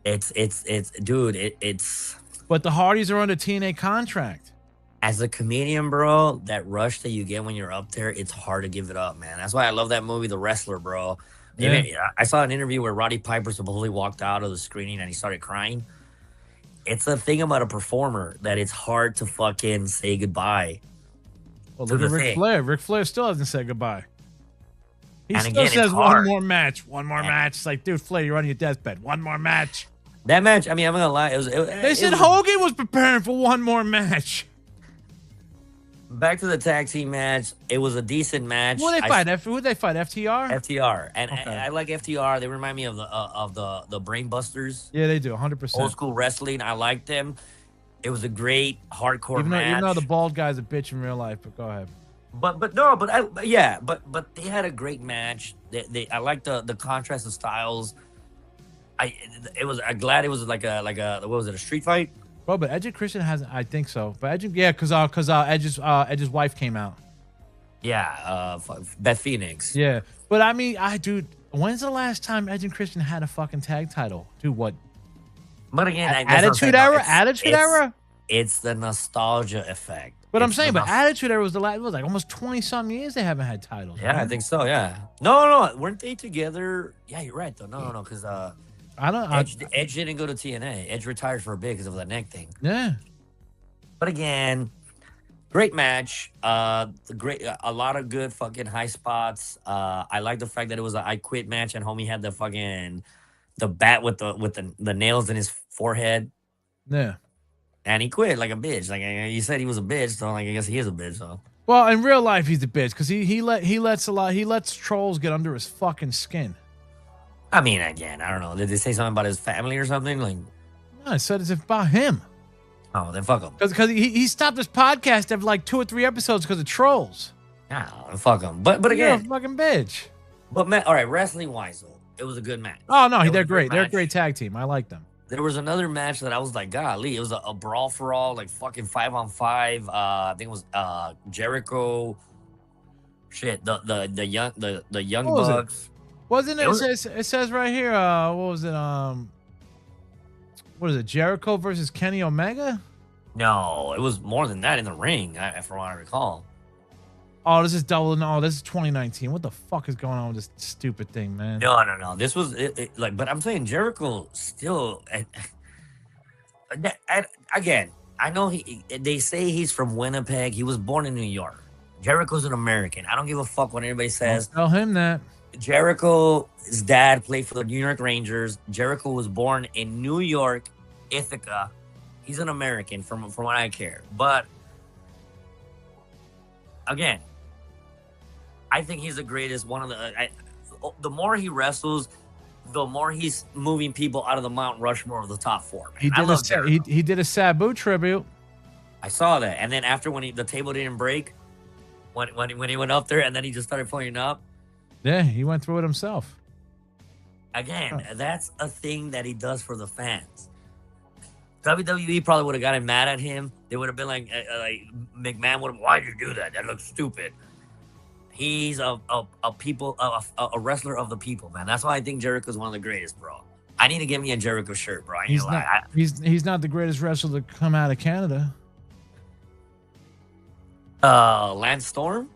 It's But the Hardys are under TNA contract. as a comedian, bro, that rush that you get when you're up there, it's hard to give it up, man. That's why I love that movie, The Wrestler, bro. Yeah. I saw an interview where Roddy Piper supposedly walked out of the screening and he started crying. It's a thing about a performer that it's hard to fucking say goodbye. Well, to look at the Ric thing. Flair. Ric Flair still hasn't said goodbye. He And still again, it's says one hard. more match. One more match. It's like, dude, Flair, you're on your deathbed. One more match. That match, I mean, I'm not gonna lie. They said Hogan was preparing for one more match. Back to the tag team match. It was a decent match. Who they fight? Who they fight? FTR? FTR, and Okay. I like FTR. They remind me of the Brain Busters, Yeah, they do. old 100%. school wrestling. I like them. It was a great hardcore Even match. though the bald guy's a bitch in real life, but go ahead. But they had a great match. I like the contrast of styles. I'm glad it was like a what was it, a street fight? Bro, but Edge and Christian hasn't. I think so. But Edge, yeah, because Edge's wife came out. Yeah, Beth Phoenix. Yeah, but I mean, dude, when's the last time Edge and Christian had a fucking tag title? Dude, what? But again, that's what I'm Attitude saying, though. Era? It's- Attitude it's- Era? It's the nostalgia effect. But I'm It's saying, the but Attitude Era was the last. It was like almost 20-some years they haven't had titles. Yeah, man. I think so. Yeah. No, weren't they together? Yeah, you're right though. No, because I don't. Edge didn't go to TNA. Edge retired for a bit because of the neck thing. Yeah. But again, great match. A lot of good fucking high spots. I like the fact that it was an I Quit match and homie had the bat with the nails in his forehead Yeah. and he quit like a bitch. Like you said, he was a bitch, so like I guess he is a bitch. So Well, in real life, he's a bitch because he lets trolls get under his fucking skin. I mean, again, I don't know. Did they say something about his family or something? Like, No, I said it's about him oh, then fuck him. because he stopped his podcast after like 2 or 3 episodes because of trolls. Yeah, fuck him. But You're a again, fucking bitch. but man, all right, wrestling wise though, it was a good match. Oh no, It was they're a good great. They're a match. great tag team. I like them. There was another match that I was like, golly, it was a brawl for all, like fucking 5-on-5. I think it was Jericho. Shit, the young What was it? bucks. Wasn't it? It was- It says right here. What was it? What is it? Jericho versus Kenny Omega. No, it was more than that in the ring, from what I recall. Oh, this is double. No, this is 2019. What the fuck is going on with this stupid thing, man? No. This was like, but I'm saying Jericho still. Again, I know they say he's from Winnipeg. He was born in New York. Jericho's an American. I don't give a fuck what anybody says. Tell him that. Jericho's dad played for the New York Rangers. Jericho was born in New York, Ithaca. He's an American from what I care. But again, I think he's the greatest. One of the more he wrestles, the more he's moving people out of the Mount Rushmore of the top 4. Man. He did a Sabu tribute. I saw that, and then after when the table didn't break, when he went up there, and then he just started pulling up. Yeah, he went through it himself. Again, that's a thing that he does for the fans. WWE probably would have gotten mad at him. They would have been like McMahon would have, why'd you do that? That looks stupid. He's a wrestler of the people, man. That's why I think Jericho's one of the greatest, bro. I need to get me a Jericho shirt, bro. He's not the greatest wrestler to come out of Canada. Lance Storm?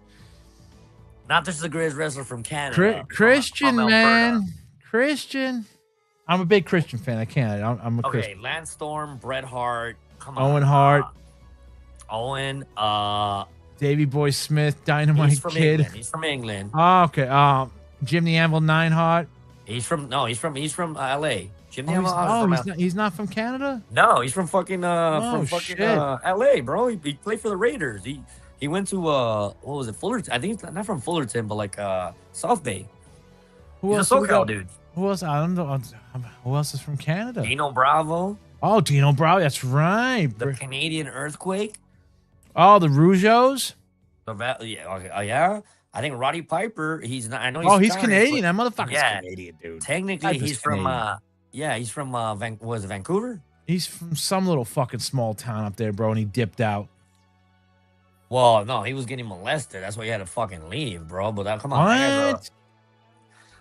Not just the greatest wrestler from Canada. Christian, from man. Alberta. Christian. I'm a big Christian fan. I can't. I'm a Okay, Christian. Lance Storm, Bret Hart, come on. Owen Hart. Owen, Davey Boy Smith, Dynamite he's from Kid. England. He's from England. Oh, okay. Jim the Anvil Neidhart. He's from LA. Jim the Oh, Anvil. he's not from Canada? No, he's from fucking Oh, shit. LA, bro. He played for the Raiders. He He went to what was it, Fullerton? I think it's not from Fullerton, but like South Bay. Who He's else? a SoCal dude. Who else? I don't know. Who else is from Canada? Dino Bravo. Oh, Dino Bravo. That's right. The Canadian Earthquake. Oh, the Rougeos. Yeah. I think Roddy Piper. He's not. I know. He's Canadian. That motherfucker's Canadian, dude. Technically, he's from. He's from. Was it Vancouver? He's from some little fucking small town up there, bro, and he dipped out. Well, no, he was getting molested. That's why he had to fucking leave, bro. But come on. What?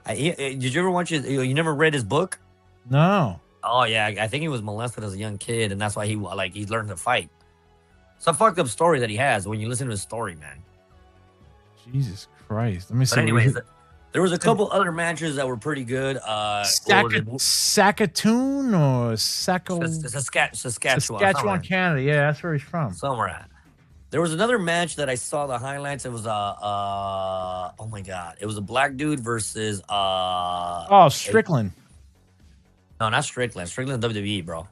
Did you ever watch it? You never read his book? No. Oh yeah, I think he was molested as a young kid, and that's why he learned to fight. It's a fucked up story that he has when you listen to his story, man. Jesus Christ. Let me see. But anyways, there was a couple other matches that were pretty good. Saskatoon or Saskatchewan, Canada. Yeah, that's where he's from. Somewhere at. There was another match that I saw the highlights. It was oh my god, it was a black dude versus Strickland. No, not Strickland. Strickland WWE, bro.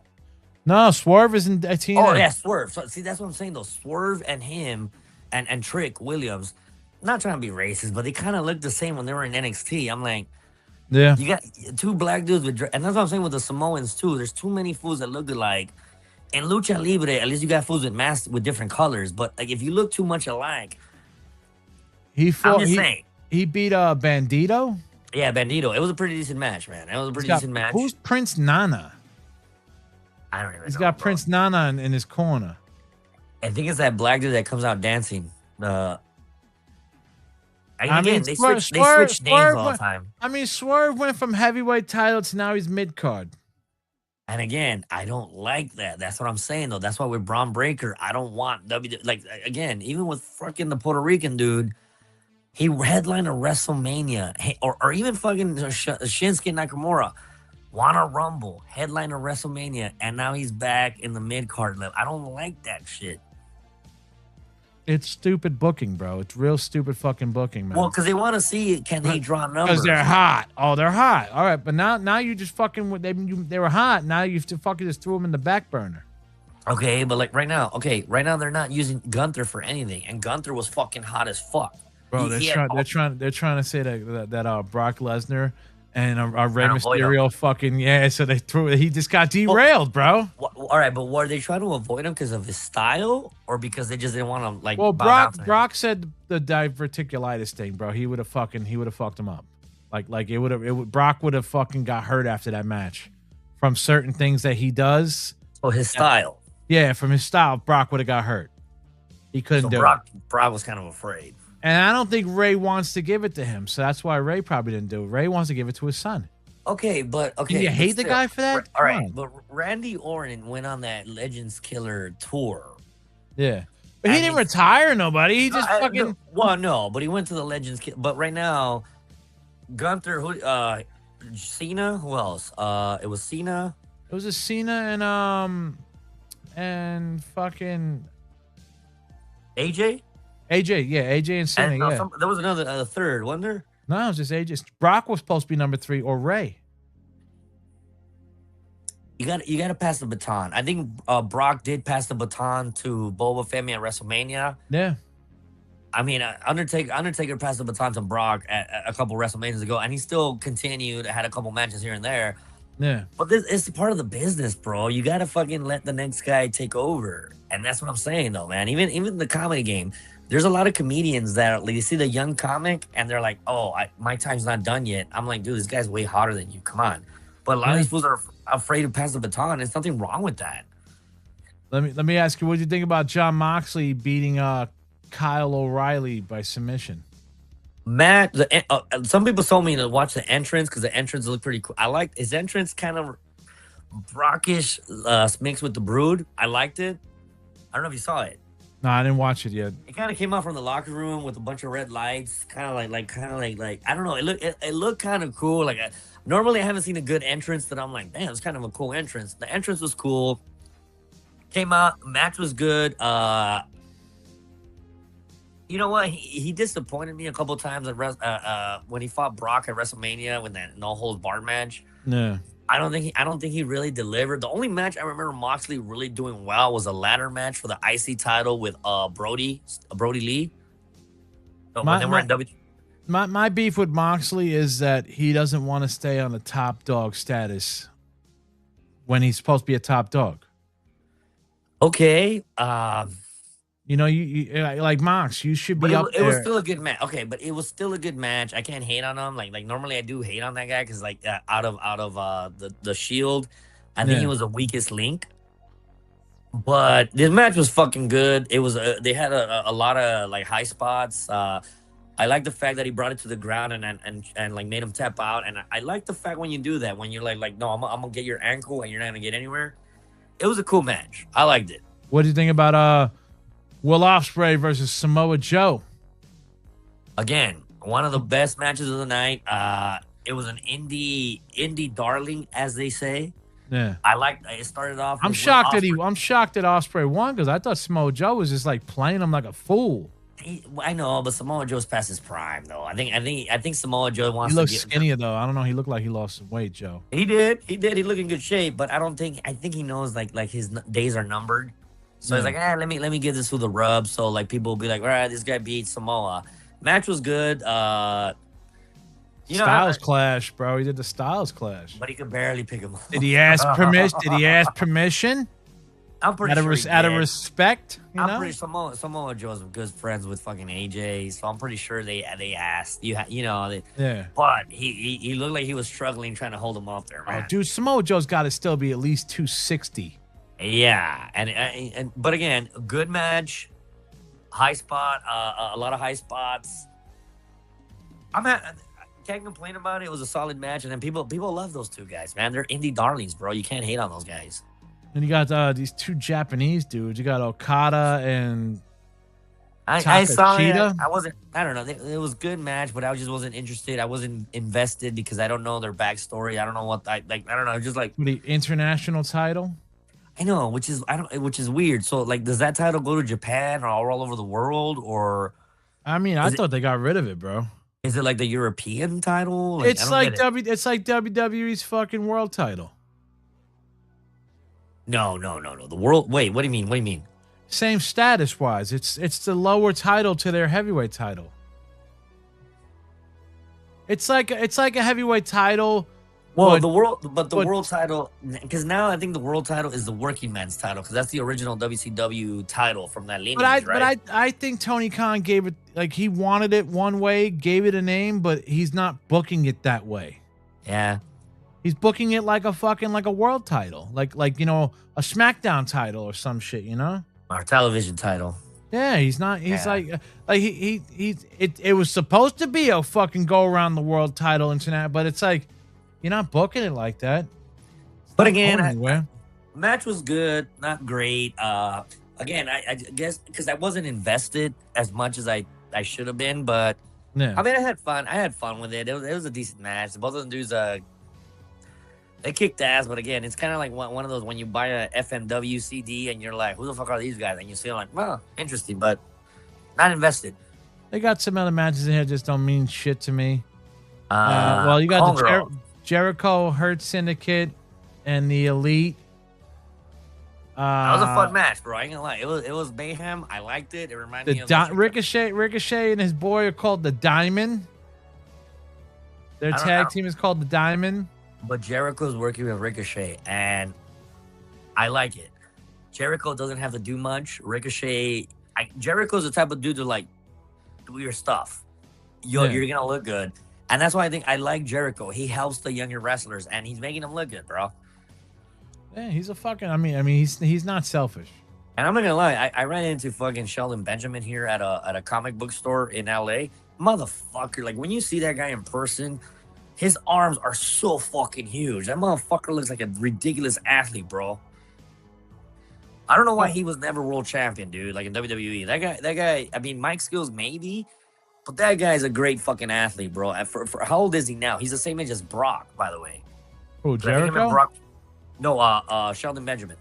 No, Swerve is in TNA. Oh yeah, Swerve. So, see, that's what I'm saying though. Swerve and him and Trick Williams. Not trying to be racist, but they kind of look the same when they were in NXT. I'm like, yeah, you got two black dudes with, and that's what I'm saying with the Samoans too. There's too many fools that look alike. In Lucha Libre, at least you got fools with masks with different colors. But like, if you look too much alike, he saying. He beat Bandito. Yeah, Bandito. It was a pretty decent match, man. It was a pretty decent match. Who's Prince Nana? I don't even know. He's got Prince Nana in his corner. I think it's that black dude that comes out dancing. They switch names all the time. I mean, Swerve went from heavyweight title to now he's mid card. And again, I don't like that. That's what I'm saying, though. That's why with Braun Breaker, I don't want again, even with fucking the Puerto Rican dude, he headlined a WrestleMania, or even fucking Shinsuke Nakamura won a Rumble, headline a WrestleMania, and now he's back in the mid card level. I don't like that shit. It's stupid booking, bro. It's real stupid fucking booking, man. Well, because they want to see can they draw numbers? Because they're hot. Oh, they're hot. All right, but now you just fucking they were hot. Now you fucking just threw them in the back burner. Okay, but like right now they're not using Gunther for anything, and Gunther was fucking hot as fuck. Bro, they're trying to say that Brock Lesnar and Rey Mysterio so they threw it. He just got derailed, bro. All right, but were they trying to avoid him because of his style or because they just didn't want to like? Well, Brock said the diverticulitis thing, bro. He would have fucked him up. Brock would have fucking got hurt after that match from certain things that he does. Oh, his style. Yeah, from his style, Brock would have got hurt. He couldn't do it. Brock was kind of afraid. And I don't think Ray wants to give it to him, so that's why Ray probably didn't do it. Ray wants to give it to his son. Okay, but Can you hate the guy for that? All right, but Randy Orton went on that Legends Killer tour. Yeah, but he didn't retire nobody. He just fucking. No, but he went to the Legends Killer. But right now, Gunther, Cena, who else? It was Cena. It was a Cena and fucking AJ. AJ and Cena. There was another third, wasn't there? No, it was just AJ. Brock was supposed to be number 3 or Ray. You got to pass the baton. I think Brock did pass the baton to Boba Fett at WrestleMania. Yeah. I mean, Undertaker passed the baton to Brock at a couple WrestleManias ago, and he still continued, had a couple matches here and there. Yeah. But this is part of the business, bro. You got to fucking let the next guy take over. And that's what I'm saying, though, man. Even the comedy game, there's a lot of comedians that they see the young comic and they're like, oh, my time's not done yet. I'm like, dude, this guy's way hotter than you. Come on. But a lot of these fools are afraid to pass the baton. There's nothing wrong with that. Let me ask you, what do you think about Jon Moxley beating Kyle O'Reilly by submission? Matt, some people told me to watch the entrance because the entrance looked pretty cool. I liked his entrance, kind of brockish, mixed with the Brood. I liked it. I don't know if you saw it. No, I didn't watch it yet. It kind of came out from the locker room with a bunch of red lights, kind of like I don't know. It looked kind of cool. Like normally I haven't seen a good entrance that I'm like, damn, it's kind of a cool entrance. The entrance was cool. Came out, match was good. You know what? He disappointed me a couple times at when he fought Brock at WrestleMania with that no holds barred match. Yeah. I don't think he really delivered. The only match I remember Moxley really doing well was a ladder match for the IC title with Brody Lee. So when they were in W. My beef with Moxley is that he doesn't want to stay on the top dog status when he's supposed to be a top dog. Okay. You know, you like Mox, you should be up there. It was still a good match. Okay, but it was still a good match. I can't hate on him. Like normally I do hate on that guy because like out of the Shield, I think he was the weakest link. But this match was fucking good. It was they had a lot of like high spots. I like the fact that he brought it to the ground and like made him tap out. And I like the fact when you do that, when you're like no, I'm gonna get your ankle and you're not gonna get anywhere. It was a cool match. I liked it. What do you think about Will Ospreay versus Samoa Joe? Again, one of the best matches of the night. It was an indie darling, as they say. Yeah, I like. It started off. I'm shocked that Ospreay won because I thought Samoa Joe was just like playing him like a fool. I know, but Samoa Joe's past his prime, though. I think Samoa Joe wants. He looks skinnier though. I don't know. He looked like he lost some weight, Joe. He did. He looked in good shape, but I think he knows like his days are numbered. So he's like, let me get this through the rub. So like people will be like, all right, this guy beat Samoa. Match was good. Styles clash, bro. He did the Styles clash, but he could barely pick him up. Did he ask permission? Did he ask permission? I'm pretty sure out of respect. I'm pretty Samoa Joe's good friends with fucking AJ, so I'm pretty sure they asked. But he looked like he was struggling trying to hold him off there, man. Oh, dude, Samoa Joe's got to still be at least 260. Yeah, and but again, good match, high spot, a lot of high spots. Can't complain about it. It was a solid match, and then people love those two guys, man. They're indie darlings, bro. You can't hate on those guys. And you got these two Japanese dudes. You got Okada and I saw it. I don't know. It was a good match, but I just wasn't interested. I wasn't invested because I don't know their backstory. I don't know what I don't know. Just like the international title. I know, which is weird. So like, does that title go to Japan or all over the world, or? I mean, I thought they got rid of it, bro. Is it like the European title? It's like WWE's fucking world title. No. The world. Wait, what do you mean? Same status wise. It's the lower title to their heavyweight title. It's like a heavyweight title. Well, the world title, because now I think the world title is the working man's title because that's the original WCW title from that lineage, right? But I think Tony Khan gave it like he wanted it one way, gave it a name, but he's not booking it that way. Yeah. He's booking it like a world title, like a SmackDown title or some shit, Our television title. Yeah, he's not. He's like it was supposed to be a fucking go around the world title internet, but it's like you're not booking it like that. But again, match was good, not great. Again, I guess because I wasn't invested as much as I should have been, but yeah. I mean, I had fun with it. It was a decent match. Both of them dudes they kicked ass, but again, it's kind of like one of those when you buy a FMW CD and you're like, who the fuck are these guys? And you feel like, well, interesting, but not invested. They got some other matches in here just don't mean shit to me. Well, you got the Jericho Hurt Syndicate and the Elite. That was a fun match, bro. I ain't gonna lie. It was mayhem. I liked it. It reminded me of Ricochet and his boy are called the Diamond. Their tag team is called the Diamond. But Jericho's working with Ricochet, and I like it. Jericho doesn't have to do much. Jericho's the type of dude to like do your stuff. You're gonna look good, and that's why I think I like Jericho. He helps the younger wrestlers, and he's making them look good, bro. Yeah, he's a fucking. I mean, he's not selfish. And I'm not gonna lie, I ran into fucking Sheldon Benjamin here at a comic book store in LA. Motherfucker, like when you see that guy in person. His arms are so fucking huge. That motherfucker looks like a ridiculous athlete, bro. I don't know why he was never world champion, dude. Like in WWE, that guy. I mean, Mike Skills maybe, but that guy's a great fucking athlete, bro. For how old is he now? He's the same age as Brock, by the way. Oh, Jericho? No, Sheldon Benjamin.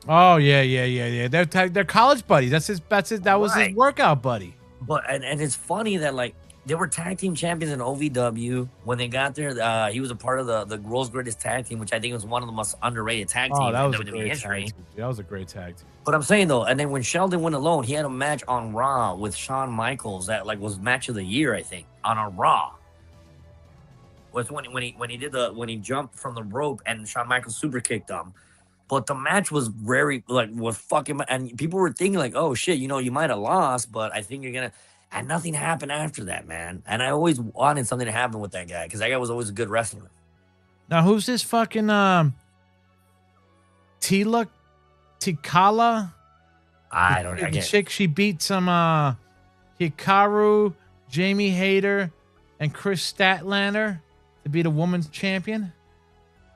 Oh yeah. They're college buddies. That was his workout buddy. But and it's funny that like They were tag team champions in OVW. When they got there, he was a part of the World's Greatest Tag Team, which I think was one of the most underrated tag Oh, teams that in was a WWE great history. tag team. That was a great tag team. But I'm saying though, and then when Sheldon went alone, he had a match on Raw with Shawn Michaels that like was match of the year, I think, on a Raw. Was when he jumped from the rope and Shawn Michaels super kicked him. But the match was very was fucking, and people were thinking like, oh shit, you might have lost, but I think you're gonna. And nothing happened after that, man. And I always wanted something to happen with that guy because that guy was always a good wrestler. Now, who's this fucking Tikala? I don't know. The chick, she beat some Hikaru, Jamie Hayter, and Chris Statlander to be the women's champion.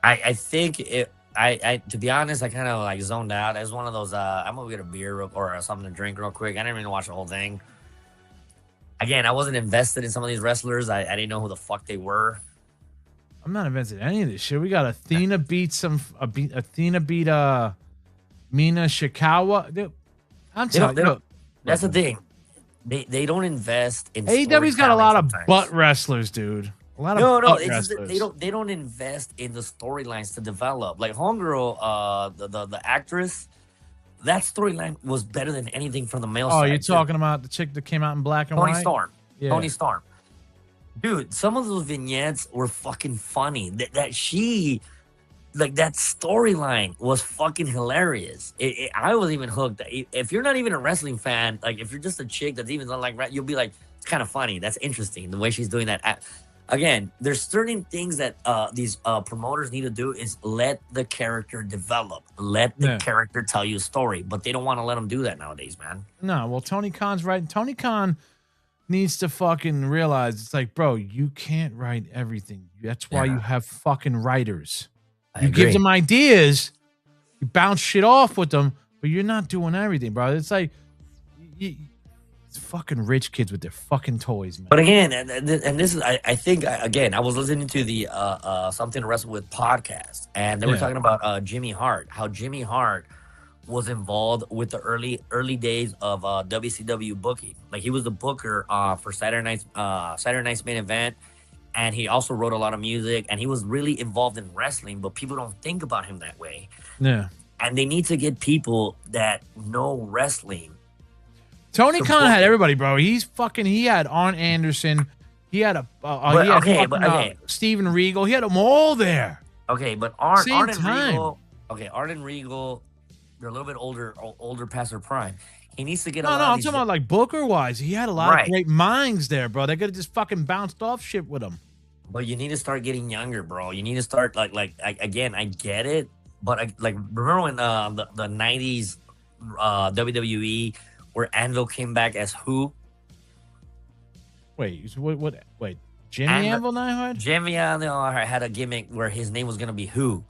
I think it. I to be honest, I kind of like zoned out. It was one of those. I'm gonna get a beer or something to drink real quick. I didn't even watch the whole thing. Again, I wasn't invested in some of these wrestlers. I didn't know who the fuck they were. I'm not invested in any of this shit. We got Athena beat Athena beat Mina Shikawa. Dude, I'm telling you, that's the thing. They don't invest in. AEW's got a lot of sometimes. butt wrestlers, dude. A lot of butt wrestlers. They don't invest in the storylines to develop. Like Homegirl, the actress. That storyline was better than anything from the male side. Oh, you're talking about the chick that came out in black and Tony white? Storm. Yeah. Tony Storm. Dude, some of those vignettes were fucking funny. That storyline was fucking hilarious. I was even hooked. If you're not even a wrestling fan, like if you're just a chick that's even not like, you'll be like, it's kind of funny. That's interesting. The way she's doing that. Again, there's certain things that these promoters need to do is let the character develop. Let the character tell you a story. But they don't want to let them do that nowadays, man. No, well, Tony Khan's right. Tony Khan needs to fucking realize it's like, bro, you can't write everything. That's why you have fucking writers. You give them ideas, you bounce shit off with them, but you're not doing everything, bro. It's like... It's fucking rich kids with their fucking toys, man. But again, and this is, I think, again, I was listening to the Something to Wrestle With podcast, and they were talking about Jimmy Hart, how Jimmy Hart was involved with the early days of WCW booking. Like he was the booker for Saturday Night's Main Event, and he also wrote a lot of music, and he was really involved in wrestling, but people don't think about him that way. Yeah. And they need to get people that know wrestling. Tony Khan had everybody, bro. He had Arn Anderson. He had Steven Regal. He had them all there. Okay, but Arn and Regal, they're a little bit older past their prime. He needs to get I'm talking about like Booker wise. He had a lot of great minds there, bro. They could have just fucking bounced off shit with him. But you need to start getting younger, bro. You need to start again. I get it, but remember when the 90s WWE. Where Anvil came back as who? Wait, Jimmy Anvil Neidhart? Jimmy Anvil had a gimmick where his name was gonna be Who.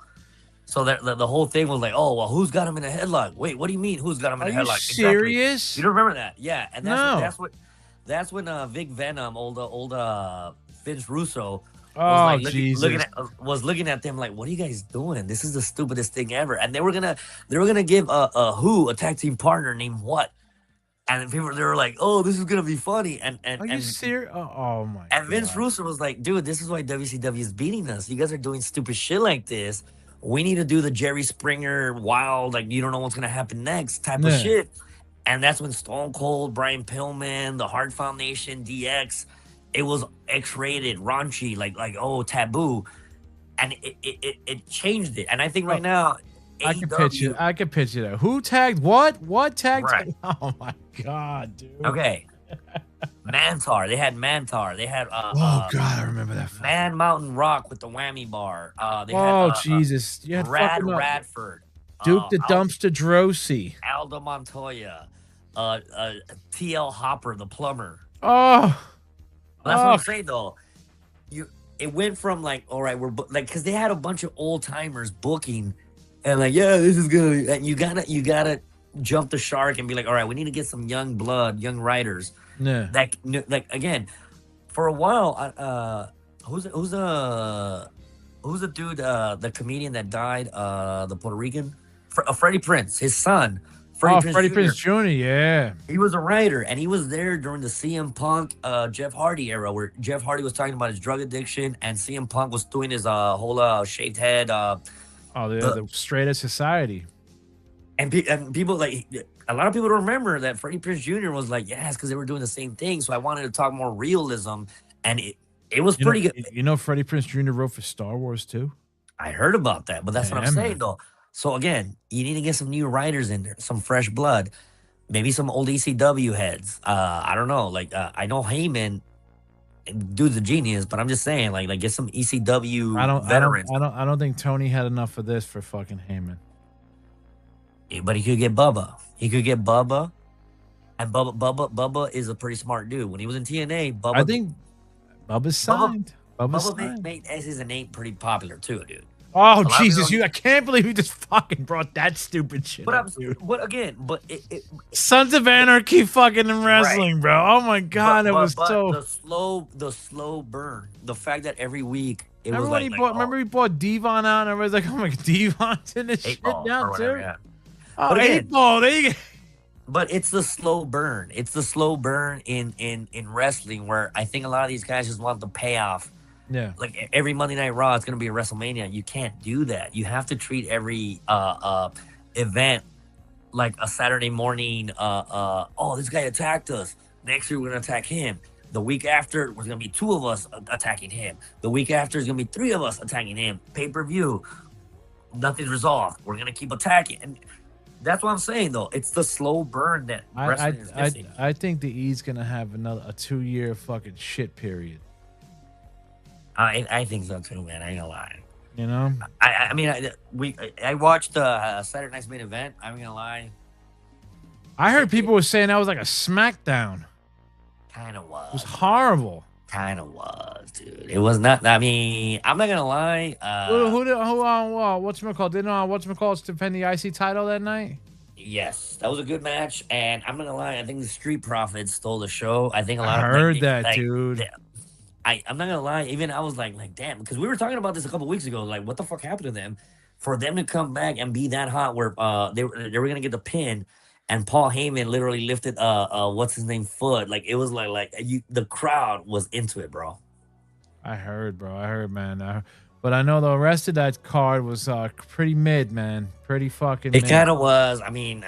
So the whole thing was like, oh well, who's got him in a headlock? Wait, what do you mean who's got him in a headlock? Are you serious? Exactly. You don't remember that? Yeah, and that's when Vic Venom, old Vince Russo. Was looking at them like, what are you guys doing? This is the stupidest thing ever. And they were gonna give a tag team partner named what? And they were like, "Oh, this is gonna be funny." And are you serious? Oh my! And Vince Russo was like, "Dude, this is why WCW is beating us. You guys are doing stupid shit like this. We need to do the Jerry Springer wild, like you don't know what's gonna happen next type of shit." And that's when Stone Cold, Brian Pillman, the Hart Foundation, DX, it was X-rated, raunchy, like taboo, and it changed it. And I think right now. I can picture that. Who tagged what? What tagged? Right. Oh my god, dude. Okay. Mantar. They had Mantar. They had God, I remember that. Man Mountain Rock with the whammy bar. Jesus. You had Radford. Duke the Dumpster Drosy. Aldo Montoya. TL Hopper, the plumber. Oh. That's what I'm saying though. It went from like, all right, we're because they had a bunch of old timers booking. And this is good. And you gotta jump the shark and be like, all right, we need to get some young blood, young writers. Yeah. Again, for a while, who's the dude, the comedian that died, the Puerto Rican, Freddie Prinze, his son, Freddie Prinze Jr. Yeah, he was a writer, and he was there during the CM Punk, Jeff Hardy era, where Jeff Hardy was talking about his drug addiction, and CM Punk was doing his whole shaved head. the straight edge society. And people like a lot of people don't remember that Freddie Prinze Jr. was like, yes, because they were doing the same thing. So I wanted to talk more realism, and it was pretty good. You know, Freddie Prinze Jr. wrote for Star Wars too. I heard about that, but that's what I'm saying though. So again, you need to get some new writers in there, some fresh blood, maybe some old ECW heads. I don't know, like I know Heyman, dude's a genius, but I'm just saying, like get some ECW veterans. I don't think Tony had enough of this for fucking Heyman. But he could get Bubba. He could get Bubba, and Bubba is a pretty smart dude. When he was in TNA, Bubba. I think Bubba's signed. Bubba made S's and ain't pretty popular too, dude. Oh Jesus! I can't believe you just fucking brought that stupid shit up, dude. But again, Sons of Anarchy fucking in wrestling, right, bro. Oh my god, it was so the slow burn. The fact that every week it remember was when remember he bought Devon out, and everybody's like, oh my god, Devon's in this shit now too. Yeah. Oh, but again, 8-Ball, there you go. But it's the slow burn. It's the slow burn in wrestling where I think a lot of these guys just want the payoff. Yeah. Like every Monday Night Raw, it's going to be a WrestleMania. You can't do that. You have to treat every event like a Saturday morning. Oh, this guy attacked us. Next year, we're going to attack him. The week after, there's going to be 2 of us attacking him. The week after, there's going to be 3 of us attacking him. Pay-per-view. Nothing's resolved. We're going to keep attacking. And that's what I'm saying, though. It's the slow burn that wrestling is missing. I think the E's going to have a 2-year fucking shit period. I think so too, man. I ain't gonna lie. You know, I mean, I watched Saturday Night's Main Event. I'm gonna lie. I heard people were saying that was like a SmackDown. Kind of was. It was horrible. Kind of was, dude. It was not. I mean, I'm not gonna lie. Whatchamacallit? Didn't whatchamacallit defend the IC title that night? Yes, that was a good match, and I'm not gonna lie. I think the Street Profits stole the show. I think a lot I of heard that, dude. I'm not gonna lie, even I was like damn, because we were talking about this a couple weeks ago. Like, what the fuck happened to them? For them to come back and be that hot, where they were gonna get the pin, and Paul Heyman literally lifted what's his name foot. Like it was the crowd was into it, bro. I heard, man. But I know the rest of that card was pretty mid, man. Pretty fucking. It kind of was. I mean,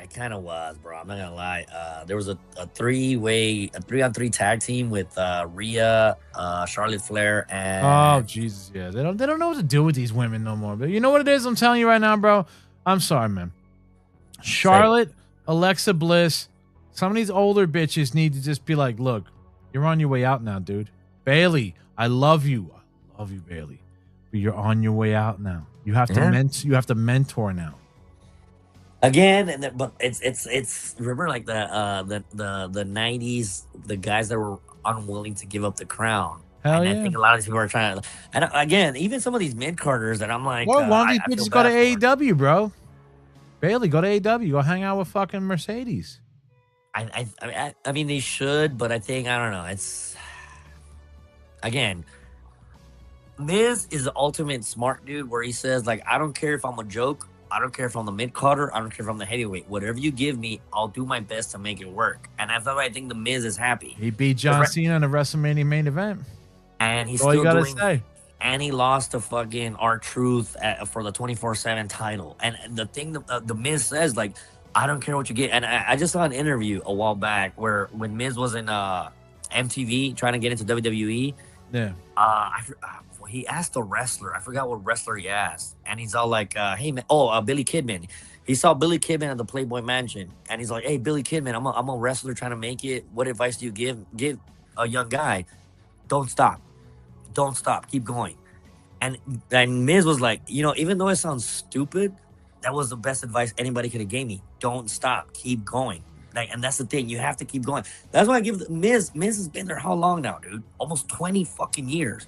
it kind of was, bro. I'm not gonna lie. There was a 3-on-3 tag team with Rhea, Charlotte Flair, and oh Jesus, yeah. They don't know what to do with these women no more. But you know what it is? I'm telling you right now, bro. I'm sorry, man. Charlotte, Alexa Bliss, some of these older bitches need to just be like, look, you're on your way out now, dude. Bailey, I love you, Bailey, but you're on your way out now. You have to you have to mentor now. Again, but it's remember like the 90s, the guys that were unwilling to give up the crown. Hell and yeah. I think a lot of these people are trying to, and again, even some of these mid-carders that I'm like, well, why don't these bitches go to AEW, bro? Bailey, go to AEW. Go hang out with fucking Mercedes. I mean, they should, but I think, I don't know. It's, again, Miz is the ultimate smart dude where he says, like, I don't care if I'm a joke. I don't care if I'm the mid-carder. I don't care if I'm the heavyweight. Whatever you give me, I'll do my best to make it work. And that's why I think the Miz is happy. He beat John Cena in the WrestleMania main event. And he's all still you gotta doing, say. And he lost to fucking R-Truth for the 24/7 title. And the thing the Miz says, like, I don't care what you get. And I just saw an interview a while back where when Miz was in MTV trying to get into WWE. Yeah. He asked a wrestler. I forgot what wrestler he asked. And he's all like, hey, man. Billy Kidman. He saw Billy Kidman at the Playboy Mansion. And he's like, hey, Billy Kidman, I'm a wrestler trying to make it. What advice do you give a young guy? Don't stop. Don't stop. Keep going. And Miz was like, even though it sounds stupid, that was the best advice anybody could have gave me. Don't stop. Keep going. Like, and that's the thing. You have to keep going. That's why I give Miz. Miz has been there how long now, dude? Almost 20 fucking years.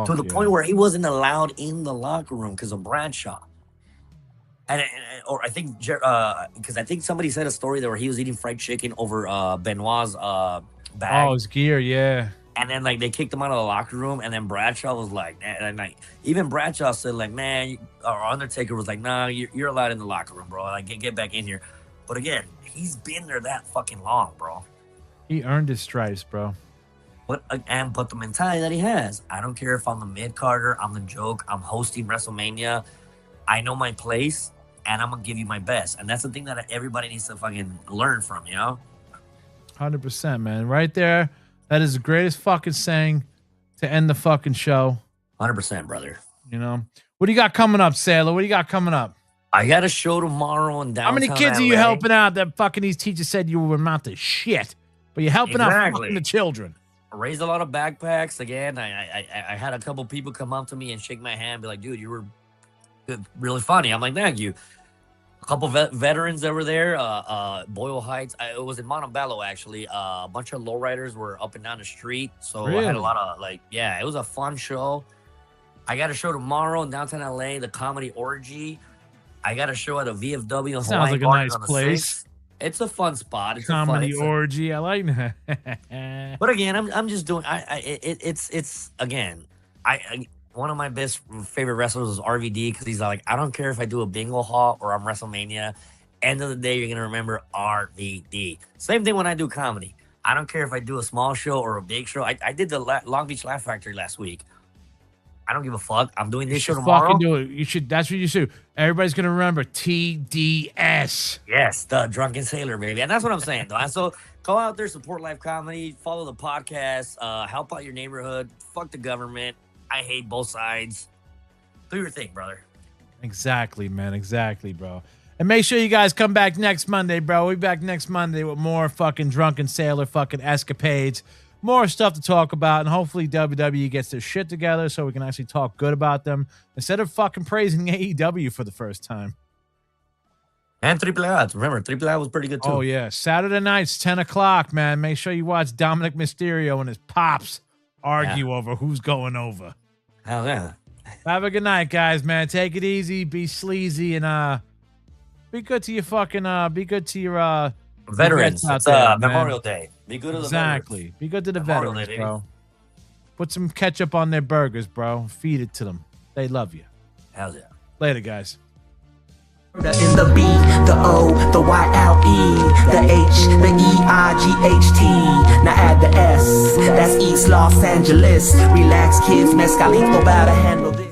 To the point where he wasn't allowed in the locker room because of Bradshaw. Or I think, because I think somebody said a story there where he was eating fried chicken over Benoit's bag. Oh, his gear, yeah. And then, like, they kicked him out of the locker room, and then Bradshaw was like, and like, even Bradshaw said, like, man, or Undertaker was like, nah, you're allowed in the locker room, bro. Like, get back in here. But again, he's been there that fucking long, bro. He earned his stripes, bro. But the mentality that he has, I don't care if I'm the mid-carder, I'm the joke, I'm hosting WrestleMania. I know my place, and I'm gonna give you my best. And that's the thing that everybody needs to fucking learn from, you know? 100%, man. Right there. That is the greatest fucking saying to end the fucking show. 100%, brother. You know? What do you got coming up, Sailor? What do you got coming up? I got a show tomorrow in downtown How many kids LA. are you helping out that fucking these teachers said you were amount to shit? But you're helping out fucking the children. I raised a lot of backpacks. Again, I had a couple people come up to me and shake my hand, be like, dude, you were really funny. I'm like, thank you. A couple veterans that were there, Boyle Heights. It was in Montebello, actually. A bunch of lowriders were up and down the street. So I had a lot of, it was a fun show. I got a show tomorrow in downtown LA, the Comedy Orgy. I got a show at a VFW in Sounds like a nice place. 6th. It's a fun spot. It's Comedy a fun, Orgy. I like that. But again, I'm just doing. It's again. One of my best favorite wrestlers is RVD because he's like, I don't care if I do a bingo hall or I'm WrestleMania. End of the day, you're gonna remember RVD. Same thing when I do comedy. I don't care if I do a small show or a big show. I did the Long Beach Laugh Factory last week. I don't give a fuck. I'm doing this show tomorrow. Fucking do it. You should. That's what you should. Everybody's gonna remember TDS. Yes, the Drunken Sailor, baby, and that's what I'm saying. Though. So go out there, support live comedy, follow the podcast, help out your neighborhood. Fuck the government. I hate both sides. Do your thing, brother. Exactly, man. Exactly, bro. And make sure you guys come back next Monday, bro. We'll be back next Monday with more fucking Drunken Sailor fucking escapades. More stuff to talk about, and hopefully WWE gets their shit together so we can actually talk good about them instead of fucking praising AEW for the first time. And Triple A. Remember, Triple A was pretty good too. Oh, yeah. Saturday nights, 10 o'clock, man. Make sure you watch Dominic Mysterio and his pops argue over who's going over. Hell yeah. Have a good night, guys, man. Take it easy, be sleazy, and be good to your fucking be good to your veterans. It's Memorial Day. Be good to the veterans. Be good to the veterans, Day, bro. Put some ketchup on their burgers, bro. Feed it to them. They love you. Hell yeah. Later, guys. In the B, the O, the Y-L-E, the H, the E-I-G-H-T. Now add the S, that's East Los Angeles. Relax, kids, mezcalito, about to handle this.